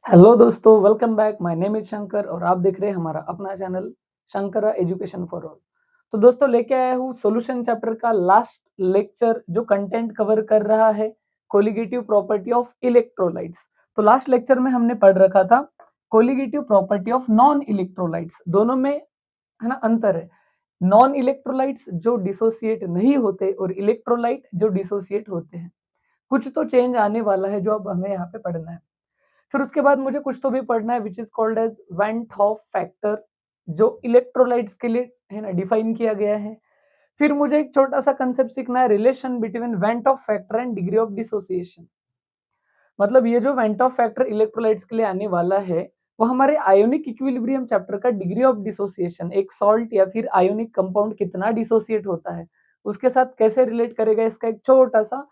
Hello दोस्तों, welcome back. My name is Shankar और आप देख रहे हैं हमारा अपना channel Shankara education for all. तो दोस्तों लेके आया हूँ सॉल्यूशन चैप्टर का लास्ट लेक्चर जो कंटेंट कवर कर रहा है कोलिगेटिव प्रॉपर्टी ऑफ इलेक्ट्रोलाइट्स। तो लास्ट लेक्चर में हमने पढ़ रखा था colligative property of non electrolytes. दोनों में है ना अंतर है। नॉन इलेक्ट्रोलाइट्स जो डिसोसिएट नहीं होते और इलेक्ट्रोलाइट जो डिसोसिएट होते हैं। कुछ तो चेंज आने वाला है जो अब हमें यहाँ पे पढ़ना है। फिर उसके बाद मुझे कुछ तो भी पढ़ना है which is called as van't Hoff factor जो इलेक्ट्रोलाइट्स के लिए है ना डिफाइन किया गया है। फिर मुझे एक छोटा सा कंसेप्ट सीखना है relation between went Hoff factor and degree of dissociation. मतलब ये जो वेंट ऑफ फैक्टर इलेक्ट्रोलाइट्स के लिए आने वाला है वो हमारे आयोनिक इक्विलिब्रियम चैप्टर का डिग्री ऑफ डिसोसिएशन एक सॉल्ट या फिर आयोनिक कंपाउंड कितना डिसोसिएट होता है उसके साथ कैसे रिलेट करेगा इसका एक छोटा सा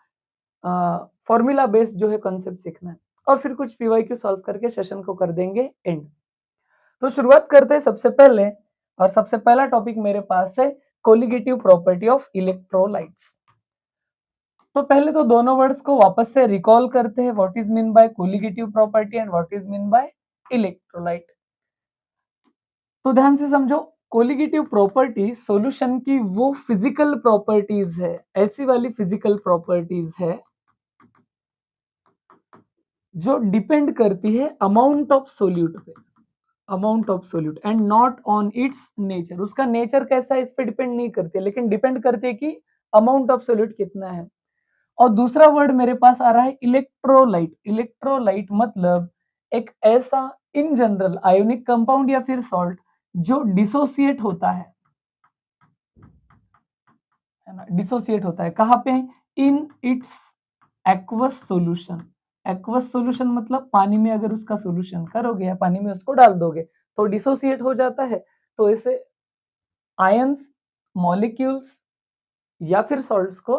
फॉर्मूला बेस्ड जो है कॉन्सेप्ट सीखना है। और फिर कुछ पीवाईक्यू सॉल्व करके सेशन को कर देंगे एंड। तो शुरुआत करते हैं सबसे पहले और सबसे पहला टॉपिक मेरे पास है कोलिगेटिव प्रॉपर्टी ऑफ इलेक्ट्रोलाइट्स। तो पहले तो दोनों वर्ड्स को वापस से रिकॉल करते हैं what is mean by colligative property and what is mean by electrolyte. तो ध्यान से समझो, कोलिगेटिव प्रॉपर्टी सॉल्यूशन की वो फिजिकल प्रॉपर्टीज है, ऐसी वाली फिजिकल प्रॉपर्टीज है जो डिपेंड करती है अमाउंट ऑफ सोल्यूट पे, amount of solute and not on it's nature. उसका नेचर कैसा है इस पे डिपेंड नहीं करती है, लेकिन डिपेंड करती है कि अमाउंट ऑफ सोल्यूट कितना है। और दूसरा वर्ड मेरे पास आ रहा है इलेक्ट्रोलाइट। इलेक्ट्रोलाइट मतलब एक ऐसा इन जनरल आयोनिक कंपाउंड या फिर सॉल्ट जो डिसोसिएट होता है ना, डिसोसिएट होता है कहाँ पे, in its aqueous solution. Aqueous solution मतलब पानी में अगर उसका सॉल्यूशन करोगे या पानी में उसको डाल दोगे तो डिसोसिएट हो जाता है। तो इसे आयंस, मॉलिक्यूल्स या फिर सॉल्ट्स को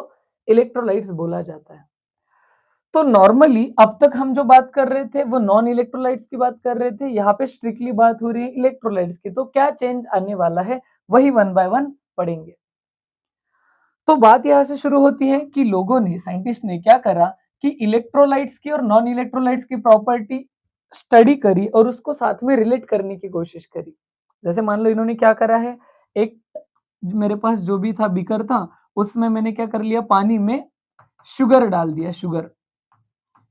इलेक्ट्रोलाइट्स बोला जाता है। तो नॉर्मली अब तक हम जो बात कर रहे थे वो नॉन इलेक्ट्रोलाइट्स की बात कर रहे थे, यहाँ पे स्ट्रिक्टली बात हो रही है इलेक्ट्रोलाइट्स की। तो क्या चेंज आने वाला है वही वन बाय वन पढ़ेंगे। तो बात यहाँ से शुरू होती है कि लोगों ने, साइंटिस्ट ने क्या करा कि इलेक्ट्रोलाइट्स की और नॉन इलेक्ट्रोलाइट्स की प्रॉपर्टी स्टडी करी और उसको साथ में रिलेट करने की कोशिश करी। जैसे मान लो इन्होंने क्या करा है, एक मेरे पास जो भी था बीकर था उसमें मैंने क्या कर लिया, पानी में शुगर डाल दिया, शुगर,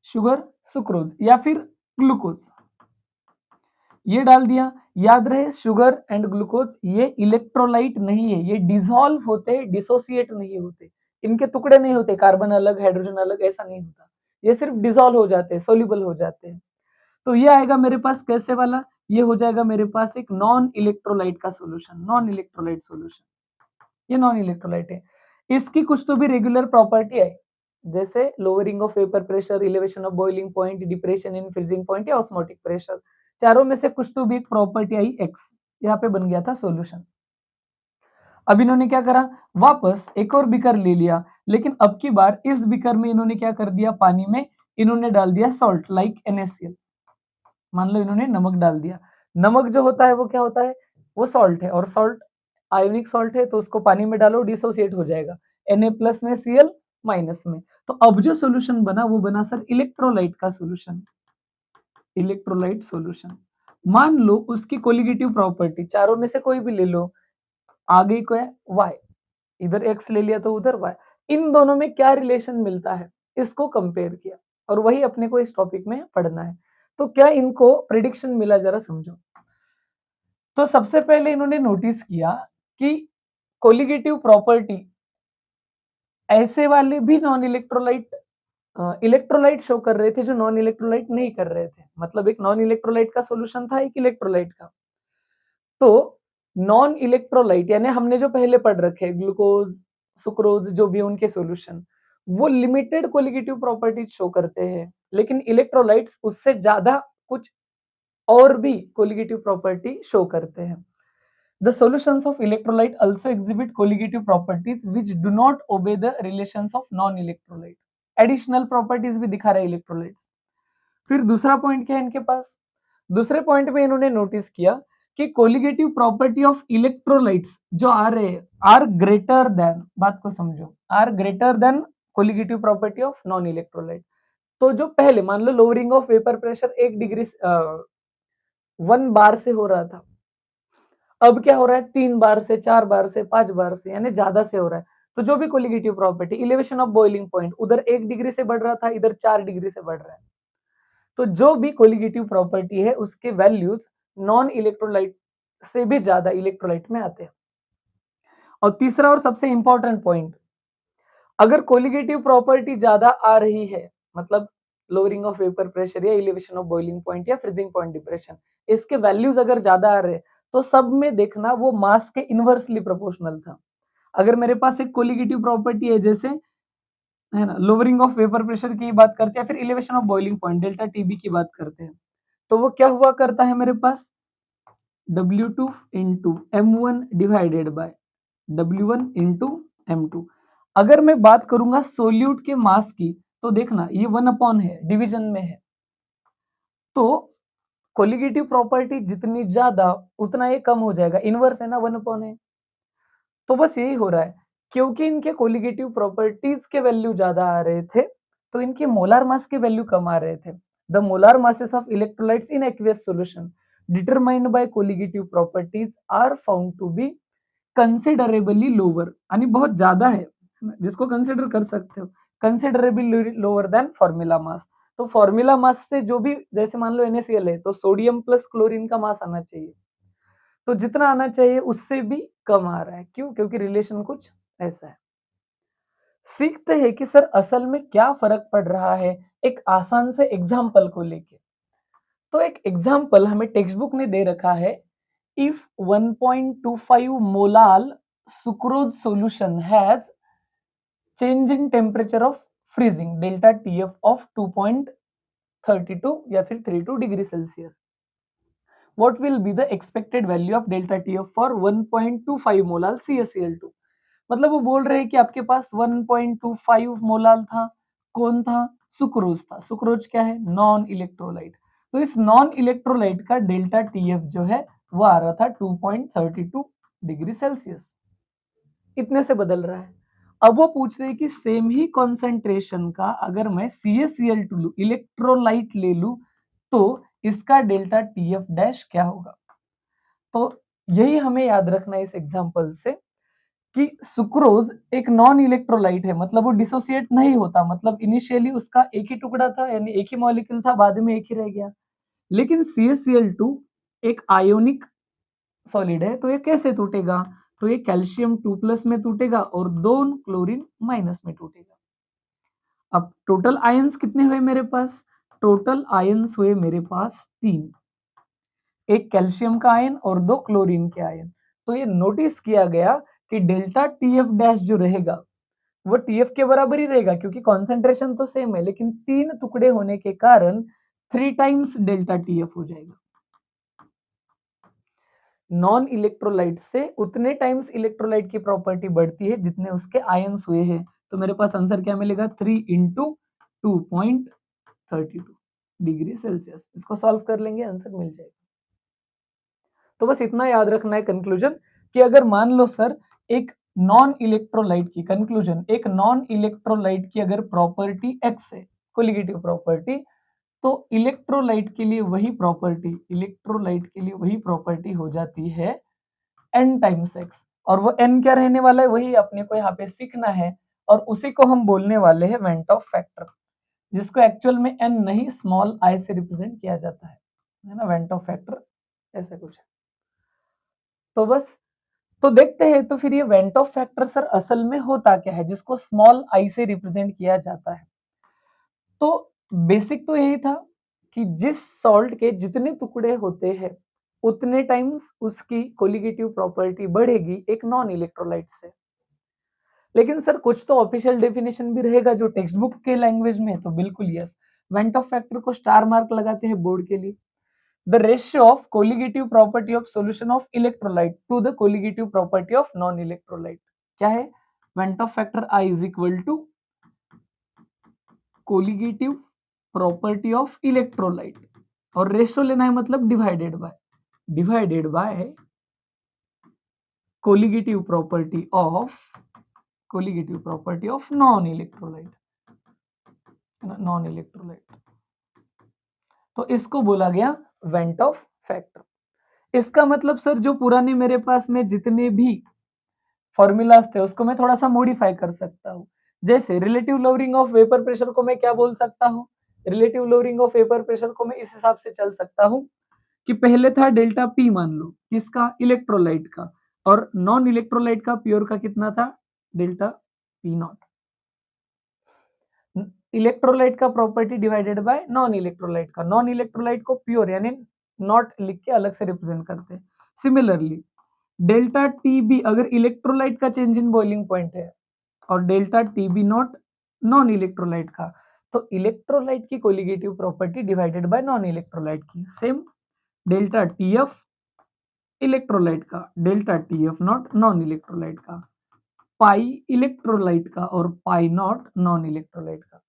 शुगर सुक्रोज या फिर ग्लूकोज ये डाल दिया। याद रहे शुगर एंड ग्लूकोज ये इलेक्ट्रोलाइट नहीं है, ये डिसॉल्व होते, डिसोसिएट नहीं होते, इनके टुकड़े नहीं होते, कार्बन अलग हाइड्रोजन अलग ऐसा नहीं होता, ये सिर्फ डिसॉल्व हो जाते हैं, सोल्यूबल हो जाते हैं। तो ये आएगा मेरे पास कैसे वाला, ये हो जाएगा मेरे पास एक नॉन इलेक्ट्रोलाइट का सोल्यूशन, नॉन इलेक्ट्रोलाइट सोल्यूशन, ये नॉन इलेक्ट्रोलाइट है। इसकी कुछ तो भी रेगुलर प्रॉपर्टी है, जैसे lowering of vapour pressure, elevation of boiling point, depression in freezing point या ऑस्मोटिक प्रेशर, चारों में से कुछ तो भी एक प्रॉपर्टी आई एक्स, यहाँ पे बन गया था सॉल्यूशन। अब इन्होंने क्या करा, वापस एक और बीकर ले लिया, लेकिन अब की बार इस बीकर में इन्होंने क्या कर दिया, पानी में इन्होंने डाल दिया सॉल्ट लाइक NaCl। मान लो इन्होंने नमक डाल दिया। नमक जो होता है वो क्या होता है, वो सॉल्ट है, और सॉल्ट आयोनिक सॉल्ट है तो उसको पानी में डालो डिसोसिएट हो जाएगा, Na+ में Cl- में। तो अब जो सोल्यूशन बना वो बना सर इलेक्ट्रोलाइट का सोल्यूशन, इलेक्ट्रोलाइट सोल्यूशन। मान लो उसकी कोलिगेटिव प्रॉपर्टी चारों में से कोई भी ले लो, आ गई को है Y, इधर X ले लिया तो उधर Y, इन दोनों में क्या रिलेशन मिलता है इसको कंपेयर किया, और वही अपने को इस टॉपिक में पढ़ना है। तो क्या इनको प्रिडिक्शन मिला जरा समझो। तो सबसे पहले इन्होंने नोटिस किया कि कोलिगेटिव प्रॉपर्टी ऐसे वाले भी नॉन इलेक्ट्रोलाइट इलेक्ट्रोलाइट शो कर रहे थे जो नॉन इलेक्ट्रोलाइट नहीं कर रहे थे। मतलब एक नॉन इलेक्ट्रोलाइट का सॉल्यूशन था, एक इलेक्ट्रोलाइट का। तो नॉन इलेक्ट्रोलाइट यानी हमने जो पहले पढ़ रखे ग्लूकोज, सुक्रोज जो भी उनके सॉल्यूशन, वो लिमिटेड कोलिगेटिव प्रॉपर्टीज शो करते हैं, लेकिन इलेक्ट्रोलाइट्स उससे ज्यादा कुछ और भी कोलिगेटिव प्रॉपर्टी शो करते हैं। The solutions of electrolyte also exhibit colligative properties which do not obey the relations of non-electrolyte. Additional properties भी दिखा रहे हैं इलेक्ट्रोलाइट्स। फिर दूसरा पॉइंट क्या है इनके पास, दूसरे पॉइंट में इन्होंने नोटिस किया कि कोलिगेटिव प्रॉपर्टी ऑफ इलेक्ट्रोलाइट्स जो आ रहे हैं आर ग्रेटर देन, बात को समझो, are greater than colligative property of non electrolyte. तो जो पहले मान लो lowering of vapour pressure 1 degree 1 बार से हो रहा था, अब क्या हो रहा है 3 बार से, 4 बार से, 5 बार से, यानी ज्यादा से हो रहा है। तो जो भी colligative property elevation of boiling point उधर 1 डिग्री से बढ़ रहा था, इधर 4 डिग्री से बढ़ रहा है। तो जो भी कोलिगेटिव प्रॉपर्टी है उसके वैल्यूज नॉन इलेक्ट्रोलाइट से भी ज्यादा इलेक्ट्रोलाइट में आते हैं। और तीसरा और सबसे इंपॉर्टेंट पॉइंट, अगर कोलिगेटिव प्रॉपर्टी ज्यादा आ रही है, मतलब लोअरिंग ऑफ वेपर प्रेशर या एलिवेशन ऑफ बॉइलिंग पॉइंट या फ्रीजिंग पॉइंट डिप्रेशन, इसके वैल्यूज अगर ज्यादा आ रहे हैं तो सब में देखना वो मास के इनवर्सली प्रोपोर्शनल था। अगर मेरे पास एक कोलिगेटिव प्रॉपर्टी है, जैसे है ना, लोअरिंग ऑफ वेपर प्रेशर की बात करते हैं, फिर elevation of boiling point delta TB की बात करते हैं, तो वो क्या हुआ करता है मेरे पास W2 into M1 divided by W1 into M2। अगर मैं बात करूंगा सोल्यूट के मास की, तो देखना ये 1 अपॉन है, डिवीजन में है, तो कोलिगेटिव प्रॉपर्टी जितनी ज्यादा उतना ये कम हो जाएगा, इनवर्स है ना, 1 अपॉन है। तो बस यही हो रहा है, क्योंकि इनके कोलिगेटिव प्रॉपर्टीज के वैल्यू ज्यादा आ रहे थे, तो इनके मोलार मास के वैल्यू कम आ रहे थे। The molar masses of electrolytes in aqueous solution determined by colligative properties are found to be considerably lower, यानी बहुत ज्यादा है, जिसको कंसिडर कर सकते हो, considerably lower than formula mass. तो फॉर्मूला मास से जो भी, जैसे मान लो NaCl है, तो सोडियम प्लस क्लोरीन का मास आना चाहिए, तो जितना आना चाहिए उससे भी कम आ रहा है। क्यों? क्योंकि रिलेशन कुछ ऐसा है। सीखते हैं कि सर असल में क्या फर्क पड़ रहा है एक आसान से एग्जाम्पल को लेके। तो एक एग्जाम्पल हमें टेक्स्ट बुक में दे रखा है, if 1.25 molal sucrose solution has change in temperature of freezing delta TF of 2.32 या फिर 32 degree Celsius, what will be the expected value of delta TF for 1.25 molal CaCl2। मतलब वो बोल रहे हैं कि आपके पास 1.25 मोलाल था, कौन था? सुक्रोज था। सुक्रोज क्या है? Non electrolyte. तो इस नॉन इलेक्ट्रोलाइट का डेल्टा टीएफ जो है वो आ रहा था 2.32 डिग्री सेल्सियस, इतने से बदल रहा है। अब वो पूछ रहे हैं कि सेम ही कॉन्सेंट्रेशन का अगर मैं CaCl2 लू, इलेक्ट्रोलाइट ले लू, तो इसका डेल्टा टीएफ डैश क्या होगा। तो यही हमें याद रखना है इस एग्जांपल से, कि सुक्रोज एक नॉन इलेक्ट्रोलाइट है, मतलब वो डिसोसिएट नहीं होता, मतलब इनिशियली उसका एक ही टुकड़ा था, यानी एक ही मॉलिक्यूल था, बाद में एक ही रह गया। लेकिन CaCl2 एक आयोनिक सॉलिड है, तो ये कैसे टूटेगा? तो ये कैल्शियम 2 प्लस में टूटेगा और 2 क्लोरीन माइनस में टूटेगा। अब टोटल आयंस कितने हुए मेरे पास? टोटल आयंस हुए मेरे पास 3, एक कैल्शियम का आयन और 2 क्लोरीन के आयन। तो ये नोटिस किया गया कि डेल्टा टीएफ डैश जो रहेगा वो टीएफ के बराबर ही रहेगा, क्योंकि कॉन्सेंट्रेशन तो सेम है, लेकिन 3 टुकड़े होने के कारण 3 टाइम्स डेल्टा टीएफ हो जाएगा। नॉन इलेक्ट्रोलाइट से उतने टाइम्स इलेक्ट्रोलाइट की प्रॉपर्टी बढ़ती है जितने उसके आयंस हुए हैं। तो मेरे पास आंसर क्या मिलेगा? 3 इंटू 2.32 डिग्री सेल्सियस। इसको सॉल्व कर लेंगे, आंसर मिल जाएगा। तो बस इतना याद रखना है कंक्लूजन, कि अगर मान लो सर एक नॉन इलेक्ट्रोलाइट की कंक्लूजन, एक नॉन इलेक्ट्रोलाइट की अगर प्रॉपर्टी एक्स है, कोलिगेटिव प्रॉपर्टी, तो इलेक्ट्रोलाइट के लिए वही प्रॉपर्टी, इलेक्ट्रोलाइट के लिए वही प्रॉपर्टी हो जाती है n टाइम्स x, और वो n क्या रहने वाला है वही अपने को यहाँ पे सीखना है, और उसी को हम बोलने वाले हैं वेंट ऑफ फैक्टर, जिसको एक्चुअल में n नहीं स्मॉल i से रिप्रेजेंट किया जाता है ना, वेंट ऑफ फैक्टर ऐसा कुछ है। तो बस, तो देखते हैं तो फिर ये वेंट ऑफ फैक्टर सर असल में होता क्या है जिसको स्मॉल i से रिप्रेजेंट किया जाता है। तो बेसिक तो यही था कि जिस सॉल्ट के जितने टुकड़े होते हैं उतने टाइम्स उसकी कोलिगेटिव प्रॉपर्टी बढ़ेगी एक नॉन इलेक्ट्रोलाइट से। लेकिन सर कुछ तो ऑफिशियल डेफिनेशन भी रहेगा जो टेक्स्ट बुक के लैंग्वेज में, तो बिल्कुल यस, वेंट ऑफ फैक्टर को स्टार मार्क लगाते हैं बोर्ड के लिए। The ratio of colligative property of solution of electrolyte to the colligative property of non electrolyte क्या है? Van't Hoff factor I is equal to colligative property of electrolyte, और ratio लेना है मतलब divided by colligative property of non electrolyte. Non electrolyte, तो इसको बोला गया वेंट ऑफ फैक्टर। इसका मतलब सर जो पुराने मेरे पास में जितने भी फॉर्मूलाज थे उसको मैं थोड़ा सा मॉडिफाई कर सकता हूँ। जैसे relative lowering of vapour pressure को मैं क्या बोल सकता हूँ, relative lowering of vapour pressure को मैं इस हिसाब से चल सकता हूँ कि पहले था डेल्टा पी, मान लो किसका, इलेक्ट्रोलाइट का, और नॉन इलेक्ट्रोलाइट का प्योर का कितना था, डेल्टा पी नॉट। इलेक्ट्रोलाइट का property divided by non electrolyte का, नॉन इलेक्ट्रोलाइट को प्योर यानी नॉट लिख के अलग से रिप्रेजेंट करते हैं। सिमिलरली डेल्टा टी बी अगर इलेक्ट्रोलाइट का चेंज इन बॉइलिंग पॉइंट है और delta T B naught non electrolyte का, तो इलेक्ट्रोलाइट की colligative property divided by non electrolyte की। Same delta T F electrolyte का, delta T F naught non electrolyte का, पाई इलेक्ट्रोलाइट का और पाई नॉट नॉन इलेक्ट्रोलाइट का।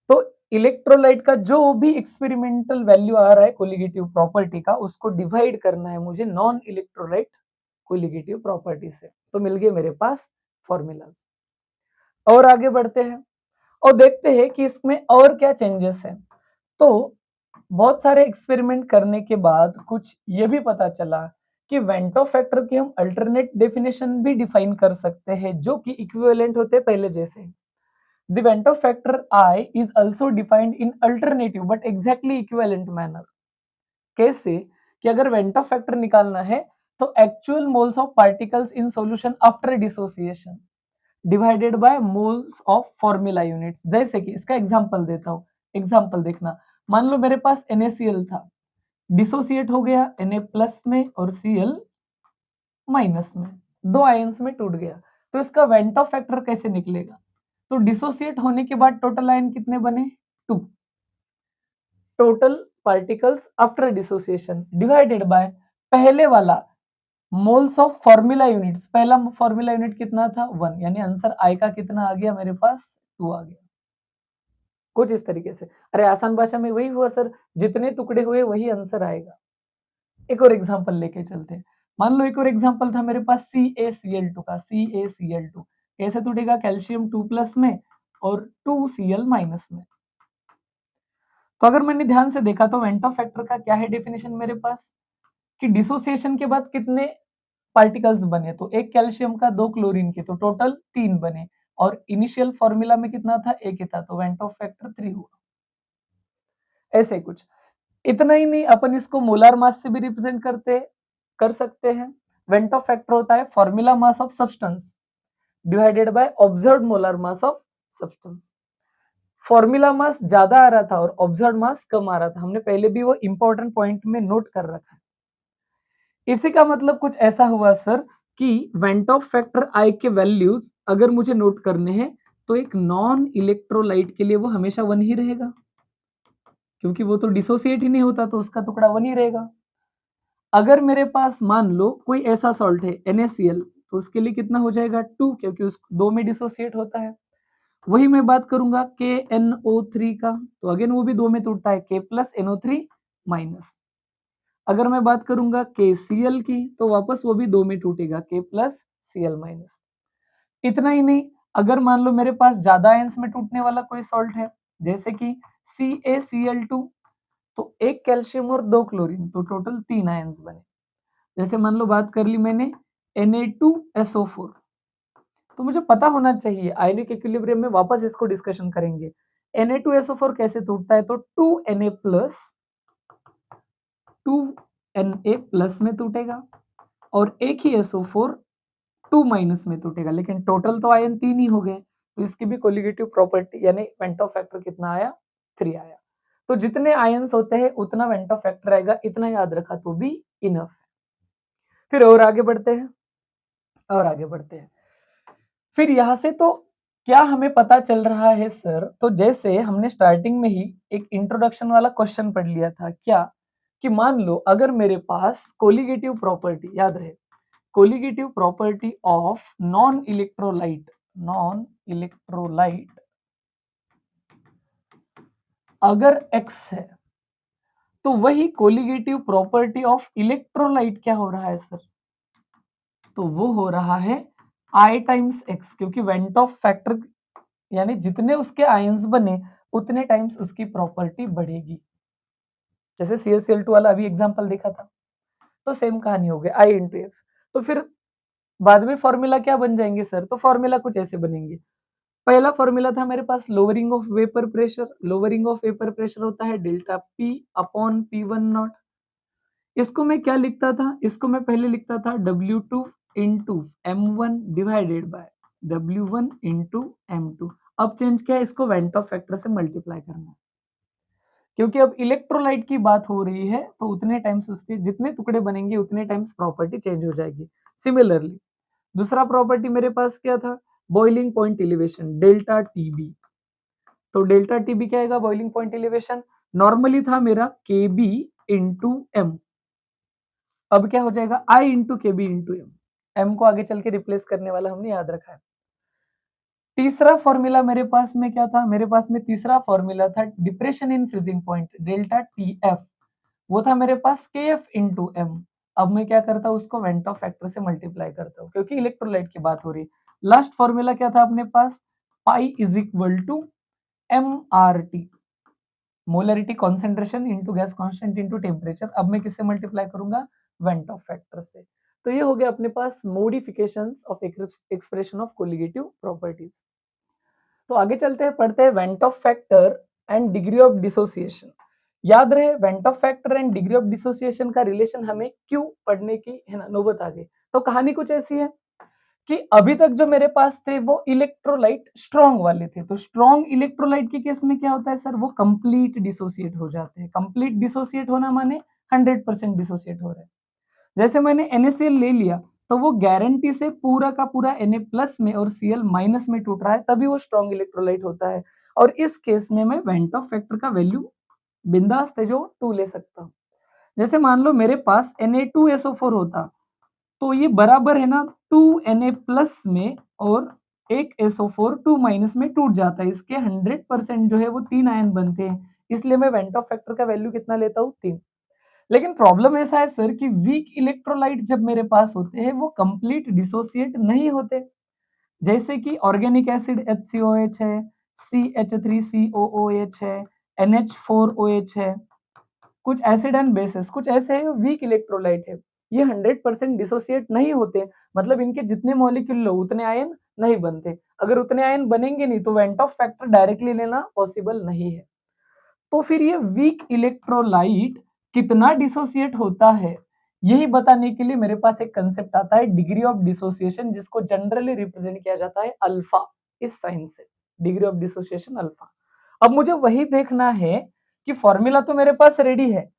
तो इलेक्ट्रोलाइट का जो भी एक्सपेरिमेंटल वैल्यू आ रहा है कोलिगेटिव प्रॉपर्टी का, उसको डिवाइड करना है मुझे नॉन इलेक्ट्रोलाइट कोलिगेटिव प्रॉपर्टी से। तो मिल गए मेरे पास फॉर्मूलाज। और आगे बढ़ते हैं और देखते हैं कि इसमें और क्या चेंजेस हैं। तो बहुत सारे एक्सपेरिमेंट करने के बाद कुछ ये भी पता चला कि वेंट ऑफ फैक्टर की हम अल्टरनेट डेफिनेशन भी डिफाइन कर सकते हैं जो कि इक्विवेलेंट होते हैं पहले जैसे। The Vent of factor I is also defined in alternative but exactly equivalent manner. कैसे कि अगर वेंट ऑफ फैक्टर निकालना है तो actual moles of particles in solution after dissociation divided by moles of formula units. जैसे कि इसका example देता हूं, एग्जांपल देखना। मान लो मेरे पास NaCl था, डिसोसिएट हो गया Na प्लस में और Cl माइनस में, दो आयंस में टूट गया, तो इसका वेंट ऑफ फैक्टर कैसे निकलेगा। तो डिसोसिएट होने के बाद टोटल आयन कितने बने, 2, total particles after dissociation divided by पहले वाला मोल्स ऑफ फॉर्मूला यूनिट्स, पहला फॉर्मूला यूनिट कितना था 1, यानी आंसर आई का कितना आ गया मेरे पास 2 आ गया। कुछ इस तरीके से, अरे आसान भाषा में वही हुआ सर, जितने टुकड़े हुए वही आंसर आएगा। एक और एग्जांपल लेके चलते हैं। मान लो एक और एग्जांपल था मेरे पास CaCl2 का, CaCl2 कैसे टूटेगा, कैल्शियम 2 प्लस में और 2Cl माइनस में। तो अगर मैंने ध्यान से देखा तो वेंट ऑफ फैक्टर का क्या है डेफिनेशन मेरे पास कि डिसोसिएशन के बाद कितने पार्टिकल्स बने, तो एक कैल्शियम का, दो क्लोरीन के, तो टोटल 3 बने, और इनिशियल फॉर्मूला में कितना था, एक ही था, तो वेंट ऑफ फैक्टर 3 हुआ। ऐसे कुछ, इतना ही नहीं, अपन इसको मोलार मास से भी रिप्रेजेंट कर सकते हैं। वेंट ऑफ फैक्टर होता है formula mass of substance divided by observed molar mass of substance. Formula mass ज्यादा आ रहा था और ऑब्जर्व्ड मास कम आ रहा था, हमने पहले भी वो इंपॉर्टेंट पॉइंट में नोट कर रखा है। इसी का मतलब कुछ ऐसा हुआ सर कि वेंट ऑफ फैक्टर आई के वैल्यूज अगर मुझे नोट करने हैं तो एक नॉन इलेक्ट्रोलाइट के लिए वो हमेशा 1 ही रहेगा, क्योंकि वो तो डिसोसिएट ही नहीं होता, तो उसका टुकड़ा 1 ही रहेगा। अगर मेरे पास मान लो कोई ऐसा सॉल्ट है NaCl, तो उसके लिए कितना हो जाएगा 2, क्योंकि उस 2 में डिसोसिएट होता है। वही मैं बात करूंगा KNO3 का, तो अगेन वो भी 2 में टूटता है, K प्लस NO3 माइनस। अगर मैं बात करूंगा KCl की, तो वापस वो भी 2 में टूटेगा, K प्लस Cl माइनस। इतना ही नहीं, अगर मान लो मेरे पास ज्यादा आयंस में टूटने वाला कोई सॉल्ट है जैसे कि CaCl2, तो एक कैल्शियम और 2 क्लोरीन, तो टोटल 3 आयंस बने। जैसे मान लो बात कर ली मैंने Na2SO4, तो मुझे पता होना चाहिए आयनिक इक्विलिब्रियम में, वापस इसको डिस्कशन करेंगे। Na2SO4 कैसे टूटता है, तो 2Na प्लस 2Na प्लस में टूटेगा और एक ही SO4 2 माइनस में टूटेगा, लेकिन टोटल तो आयन 3 ही हो गए, तो इसकी भी कोलिगेटिव प्रॉपर्टी यानी वेंट ऑफ फैक्टर कितना आया, 3 आया। तो जितने आयंस होते हैं उतना वेंट ऑफ फैक्टर आएगा, इतना याद रखा तो भी इनफ है। फिर और आगे बढ़ते हैं, और आगे बढ़ते हैं। फिर यहां से तो क्या हमें पता चल रहा है सर, तो जैसे हमने स्टार्टिंग में ही एक इंट्रोडक्शन वाला क्वेश्चन पढ़ लिया था क्या, कि मान लो अगर मेरे पास कोलिगेटिव प्रॉपर्टी, याद रहे colligative property of non electrolyte अगर X है, तो वही कोलिगेटिव प्रॉपर्टी ऑफ इलेक्ट्रोलाइट क्या हो रहा है सर, तो वो हो रहा है I टाइम्स X, क्योंकि वेंट ऑफ फैक्टर यानी जितने उसके आयंस बने उतने टाइम्स उसकी प्रॉपर्टी बढ़ेगी। जैसे CaCl2 वाला अभी एग्जांपल देखा था, तो सेम कहानी हो गया I इंटू एक्स। तो फिर बाद में फॉर्मूला क्या बन जाएंगे सर? तो फॉर्मूला कुछ ऐसे बनेंगे। पहला फॉर्मूला था मेरे पास lowering of vapour pressure. Lowering of vapour pressure होता है delta P upon P1 not. इसको मैं क्या लिखता था? इसको मैं पहले लिखता था W2 into M1 divided by W1 into M2। अब चेंज किया, इसको वेंट ऑफ फैक्टर से मल्टीप्लाई करना है, क्योंकि अब इलेक्ट्रोलाइट की बात हो रही है तो उतने टाइम्स उसके जितने टुकड़े बनेंगे उतने टाइम्स प्रॉपर्टी चेंज हो जाएगी। सिमिलरली दूसरा प्रॉपर्टी मेरे पास क्या था? Boiling point elevation delta TB. तो डेल्टा टीबी क्या आएगा? Boiling point elevation. नॉर्मली था मेरा केबी इंटू एम, अब क्या हो जाएगा? आई इंटू केबी इंटू एम। एम को आगे चल के रिप्लेस करने वाला हमने याद रखा है। तीसरा फॉर्मूला मेरे पास में क्या था? मेरे पास में तीसरा फॉर्मूला था depression in freezing point delta T F. वो था मेरे पास के एफ इंटू एम। अब मैं क्या करता हूँ? उसको वेंट ऑफ फैक्टर से मल्टीप्लाई करता हूँ, क्योंकि इलेक्ट्रोलाइट की बात हो रही है। लास्ट फॉर्मूला क्या था अपने पास? Pi is equal to M R T, molarity concentration into gas constant into temperature. अब मैं किससे मल्टीप्लाई करूंगा? वेंट ऑफ फैक्टर से। तो ये हो गया अपने पास modifications of expression of colligative properties. तो आगे चलते हैं, पढ़ते हैं van't Hoff factor and degree of dissociation. याद रहे van't Hoff factor and degree of dissociation का रिलेशन हमें क्यों पढ़ने की है ना नौबत आ गई। तो कहानी कुछ ऐसी है कि अभी तक जो मेरे पास थे वो इलेक्ट्रोलाइट स्ट्रॉन्ग वाले थे। तो स्ट्रॉन्ग इलेक्ट्रोलाइट के केस में क्या होता है सर? वो कंप्लीट डिसोसिएट हो जाते हैं। कंप्लीट डिसोसिएट होना माने 100% डिसोसिएट हो रहे हैं। जैसे मैंने NaCl ले लिया तो वो गारंटी से पूरा का पूरा Na प्लस में और Cl माइनस में टूट रहा है, तभी वो स्ट्रॉन्ग इलेक्ट्रोलाइट होता है। और इस केस में मैं वेंट ऑफ फैक्टर का वैल्यू बिंदास थे जो 2 ले सकता हूँ। जैसे मान लो मेरे पास Na2SO4 होता तो ये बराबर है ना 2Na प्लस में, और एक SO4 2 माइनस में टूट जाता है। इसके 100% जो है वो 3 आयन बनते हैं, इसलिए मैं वेंट ऑफ फैक्टर का वैल्यू कितना लेता हूँ? 3। लेकिन प्रॉब्लम ऐसा है सर कि वीक इलेक्ट्रोलाइट जब मेरे पास होते हैं वो कंप्लीट डिसोसिएट नहीं होते। जैसे कि ऑर्गेनिक एसिड HCOH है, CH3COOH है, NH4OH है, कुछ एसिड एंड बेसिस कुछ ऐसे हैं वीक इलेक्ट्रोलाइट है। ये 100% डिसोसिएट नहीं होते, मतलब इनके जितने मॉलिक्यूल लो उतने आयन नहीं बनते। अगर उतने आयन बनेंगे नहीं तो वेंट ऑफ फैक्टर डायरेक्टली लेना पॉसिबल नहीं है। तो फिर ये वीक इलेक्ट्रोलाइट कितना डिसोसिएट होता है, यही बताने के लिए मेरे पास एक कंसेप्ट आता है डिग्री ऑफ डिसोसिएशन, जिसको जनरली रिप्रेजेंट किया जाता है अल्फा, इस साइन से, डिग्री ऑफ डिसोसिएशन अल्फा। अब मुझे वही देखना है कि फॉर्मूला तो मेरे पास रेडी है।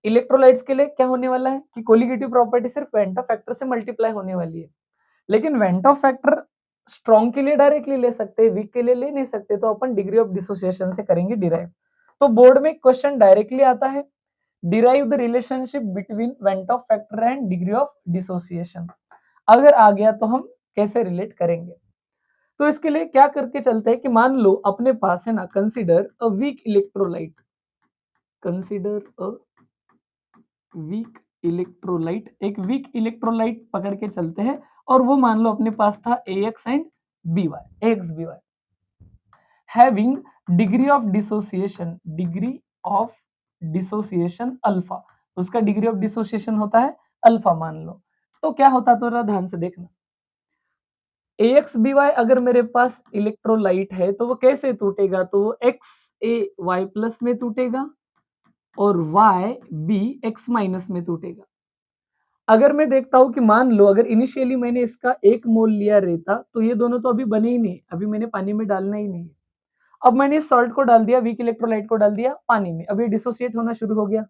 इलेक्ट्रोलाइट्स के लिए क्या होने वाला है कि कोलिगेटिव प्रॉपर्टी सिर्फ वेंट ऑफ फैक्टर से मल्टीप्लाई होने वाली है। लेकिन वेंट ऑफ फैक्टर स्ट्रॉन्ग के लिए डायरेक्टली ले सकते हैं, वीक के लिए ले नहीं सकते, तो अपन डिग्री ऑफ डिसोसिएशन से करेंगे डिराइव। तो बोर्ड में क्वेश्चन डायरेक्टली आता है, derive the relationship between went Hoff factor and degree of dissociation. अगर आ गया तो हम कैसे रिलेट करेंगे? तो इसके लिए क्या करके चलते हैं कि मान लो अपने पास है ना, consider a weak electrolyte, consider a weak electrolyte, एक वीक इलेक्ट्रोलाइट पकड़ के चलते हैं, और वो मान लो अपने पास था AX and BY, AX BY, having degree of dissociation, degree of dissociation alpha. उसका डिग्री ऑफ डिसोसिएशन होता है अल्फा मान लो। तो क्या होता, तो ध्यान से देखना, AX BY अगर मेरे पास इलेक्ट्रोलाइट है तो वो कैसे टूटेगा? तो वो XAY प्लस में टूटेगा और YB X माइनस में टूटेगा। अगर मैं देखता हूं कि मान लो अगर इनिशियली मैंने इसका 1 मोल लिया रेता, तो ये दोनों तो अभी बने ही नहीं, अभी मैंने पानी में डालना ही नहीं है। अब मैंने इस सॉल्ट को डाल दिया, वीक इलेक्ट्रोलाइट को डाल दिया पानी में, अब ये डिसोसिएट होना शुरू हो गया।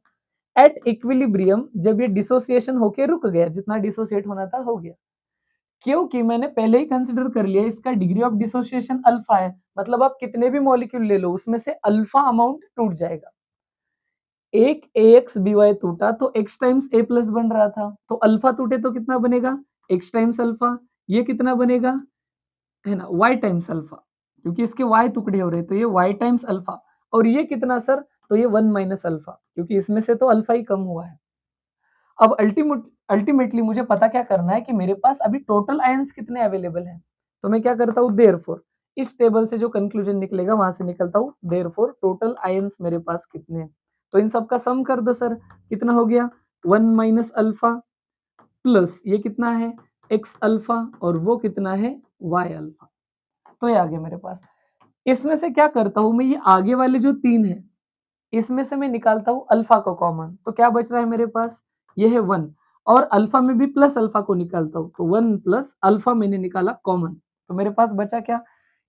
एट इक्विलिब्रियम जब ये डिसोसिएशन होके रुक गया, जितना डिसोसिएट होना था हो गया, क्योंकि मैंने पहले ही कंसिडर कर लिया इसका डिग्री ऑफ डिसोसिएशन अल्फा है। मतलब आप कितने भी मॉलिक्यूल ले लो उसमें से अल्फा अमाउंट टूट जाएगा। एक AX BY टूटा तो X टाइम्स A प्लस बन रहा था, तो अल्फा टूटे तो कितना बनेगा? X times alpha. ये कितना बनेगा है ना, Y टाइम्स अल्फा, क्योंकि इसके Y टुकड़े हो रहे तो ये Y टाइम्स अल्फा। और ये कितना सर? तो ये 1 माइनस अल्फा, क्योंकि इसमें से तो अल्फा ही कम हुआ है। अब अल्टीमेटली मुझे पता क्या करना है कि मेरे पास अभी टोटल आयंस कितने अवेलेबल हैं। तो मैं क्या करता हूँ, देयरफॉर इस टेबल से जो कंक्लूजन निकलेगा वहां से निकलता हूँ। देयरफॉर टोटल आयंस मेरे पास कितने हैं, तो इन सब का सम कर दो सर, कितना हो गया 1 माइनस अल्फा प्लस ये कितना है एक्स अल्फा और वो कितना है वाई अल्फा। तो ये आ गया मेरे पास। इसमें से क्या करता हूं मैं, ये आगे वाले जो 3 है इसमें से मैं निकालता हूं अल्फा को कॉमन, तो क्या बच रहा है मेरे पास, ये है 1 और अल्फा में भी प्लस अल्फा को निकालता हूं, तो 1 प्लस अल्फा मैंने निकाला कॉमन, तो मेरे पास बचा क्या,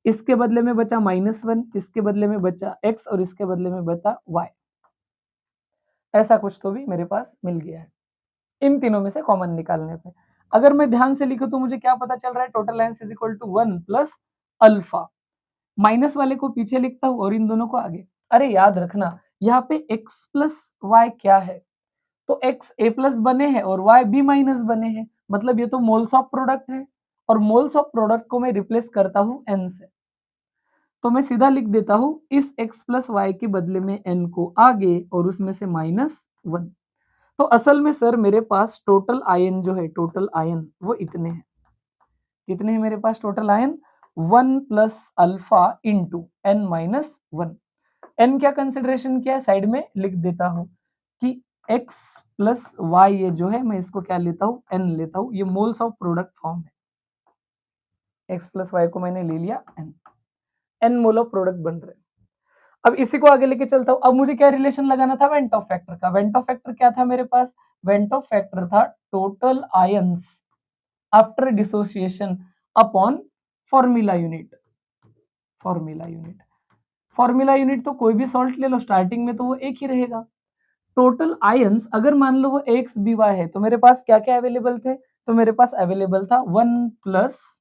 इसके बदले में बचा -1, इसके बदले में बचा x और इसके बदले में बचा y। ऐसा कुछ तो भी मेरे पास मिल गया है इन तीनों में से कॉमन निकालने पे। अगर मैं ध्यान से लिखूं तो मुझे क्या पता चल रहा है, total length is equal to 1 plus alpha, minus वाले को पीछे लिखता हूं और इन दोनों को आगे। अरे याद रखना यहाँ पे x प्लस वाई क्या है, तो x a प्लस बने हैं और y b माइनस बने हैं, मतलब ये तो मोल्स ऑफ प्रोडक्ट है और मोल्स ऑफ प्रोडक्ट को मैं रिप्लेस करता हूं n से, तो मैं सीधा लिख देता हूं इस x प्लस वाई के बदले में n को आगे और उसमें से -1। तो असल में सर मेरे पास टोटल आयन जो है, टोटल आयन वो इतने हैं, कितने हैं मेरे पास total ion 1 plus alpha into n minus 1। n क्या कंसिडरेशन किया है साइड में लिख देता हूं कि x प्लस वाई ये जो है मैं इसको क्या लेता हूं n लेता हूं, ये मोल्स ऑफ प्रोडक्ट फॉर्म है, x प्लस वाई को मैंने ले लिया n मोल ऑफ प्रोडक्ट बन रहे हैं। अब इसी को आगे लेके चलता हूं, अब मुझे क्या रिलेशन लगाना था वेंट ऑफ फैक्टर का, वेंट ऑफ फैक्टर क्या था मेरे पास, वेंट ऑफ फैक्टर था total ions after dissociation upon formula unit. Formula unit, formula unit तो कोई भी सॉल्ट ले लो स्टार्टिंग में तो वो एक ही रहेगा। टोटल आयंस अगर मान लो वो एक्स बी वाई है तो मेरे पास क्या क्या अवेलेबल थे, तो मेरे पास अवेलेबल था 1 plus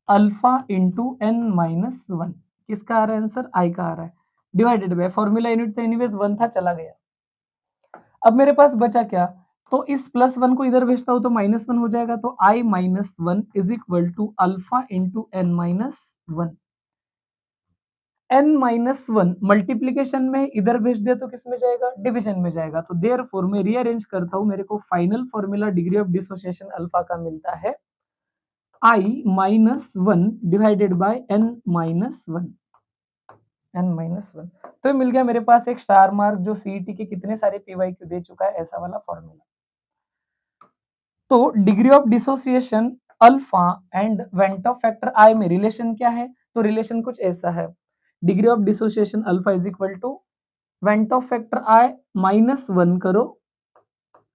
alpha into n minus 1, किसका आ रहा है आंसर, आई का आ रहा है, डिवाइडेड बाय फॉर्मूला यूनिट तो एनीवेज 1 था चला गया। अब मेरे पास बचा क्या, तो इस +1 को इधर भेजता हूं तो -1 हो जाएगा, तो i minus 1 is equal to alpha into n minus 1। n minus 1 multiplication में इधर भेज दिया तो किस में जाएगा, डिवीजन में जाएगा, तो देयरफॉर मैं रीअरेंज करता हूं, मेरे को final formula degree of dissociation alpha का मिलता है i minus 1 divided by n minus 1, n minus 1। तो ये मिल गया मेरे पास एक स्टार मार्क जो सीईटी के कितने सारे पीवाईक्यू दे चुका है, ऐसा वाला फॉर्मूला। तो degree of dissociation alpha and van't Hoff factor i में रिलेशन क्या है, तो रिलेशन कुछ ऐसा है, degree of dissociation alpha is equal to van't Hoff factor i -1 करो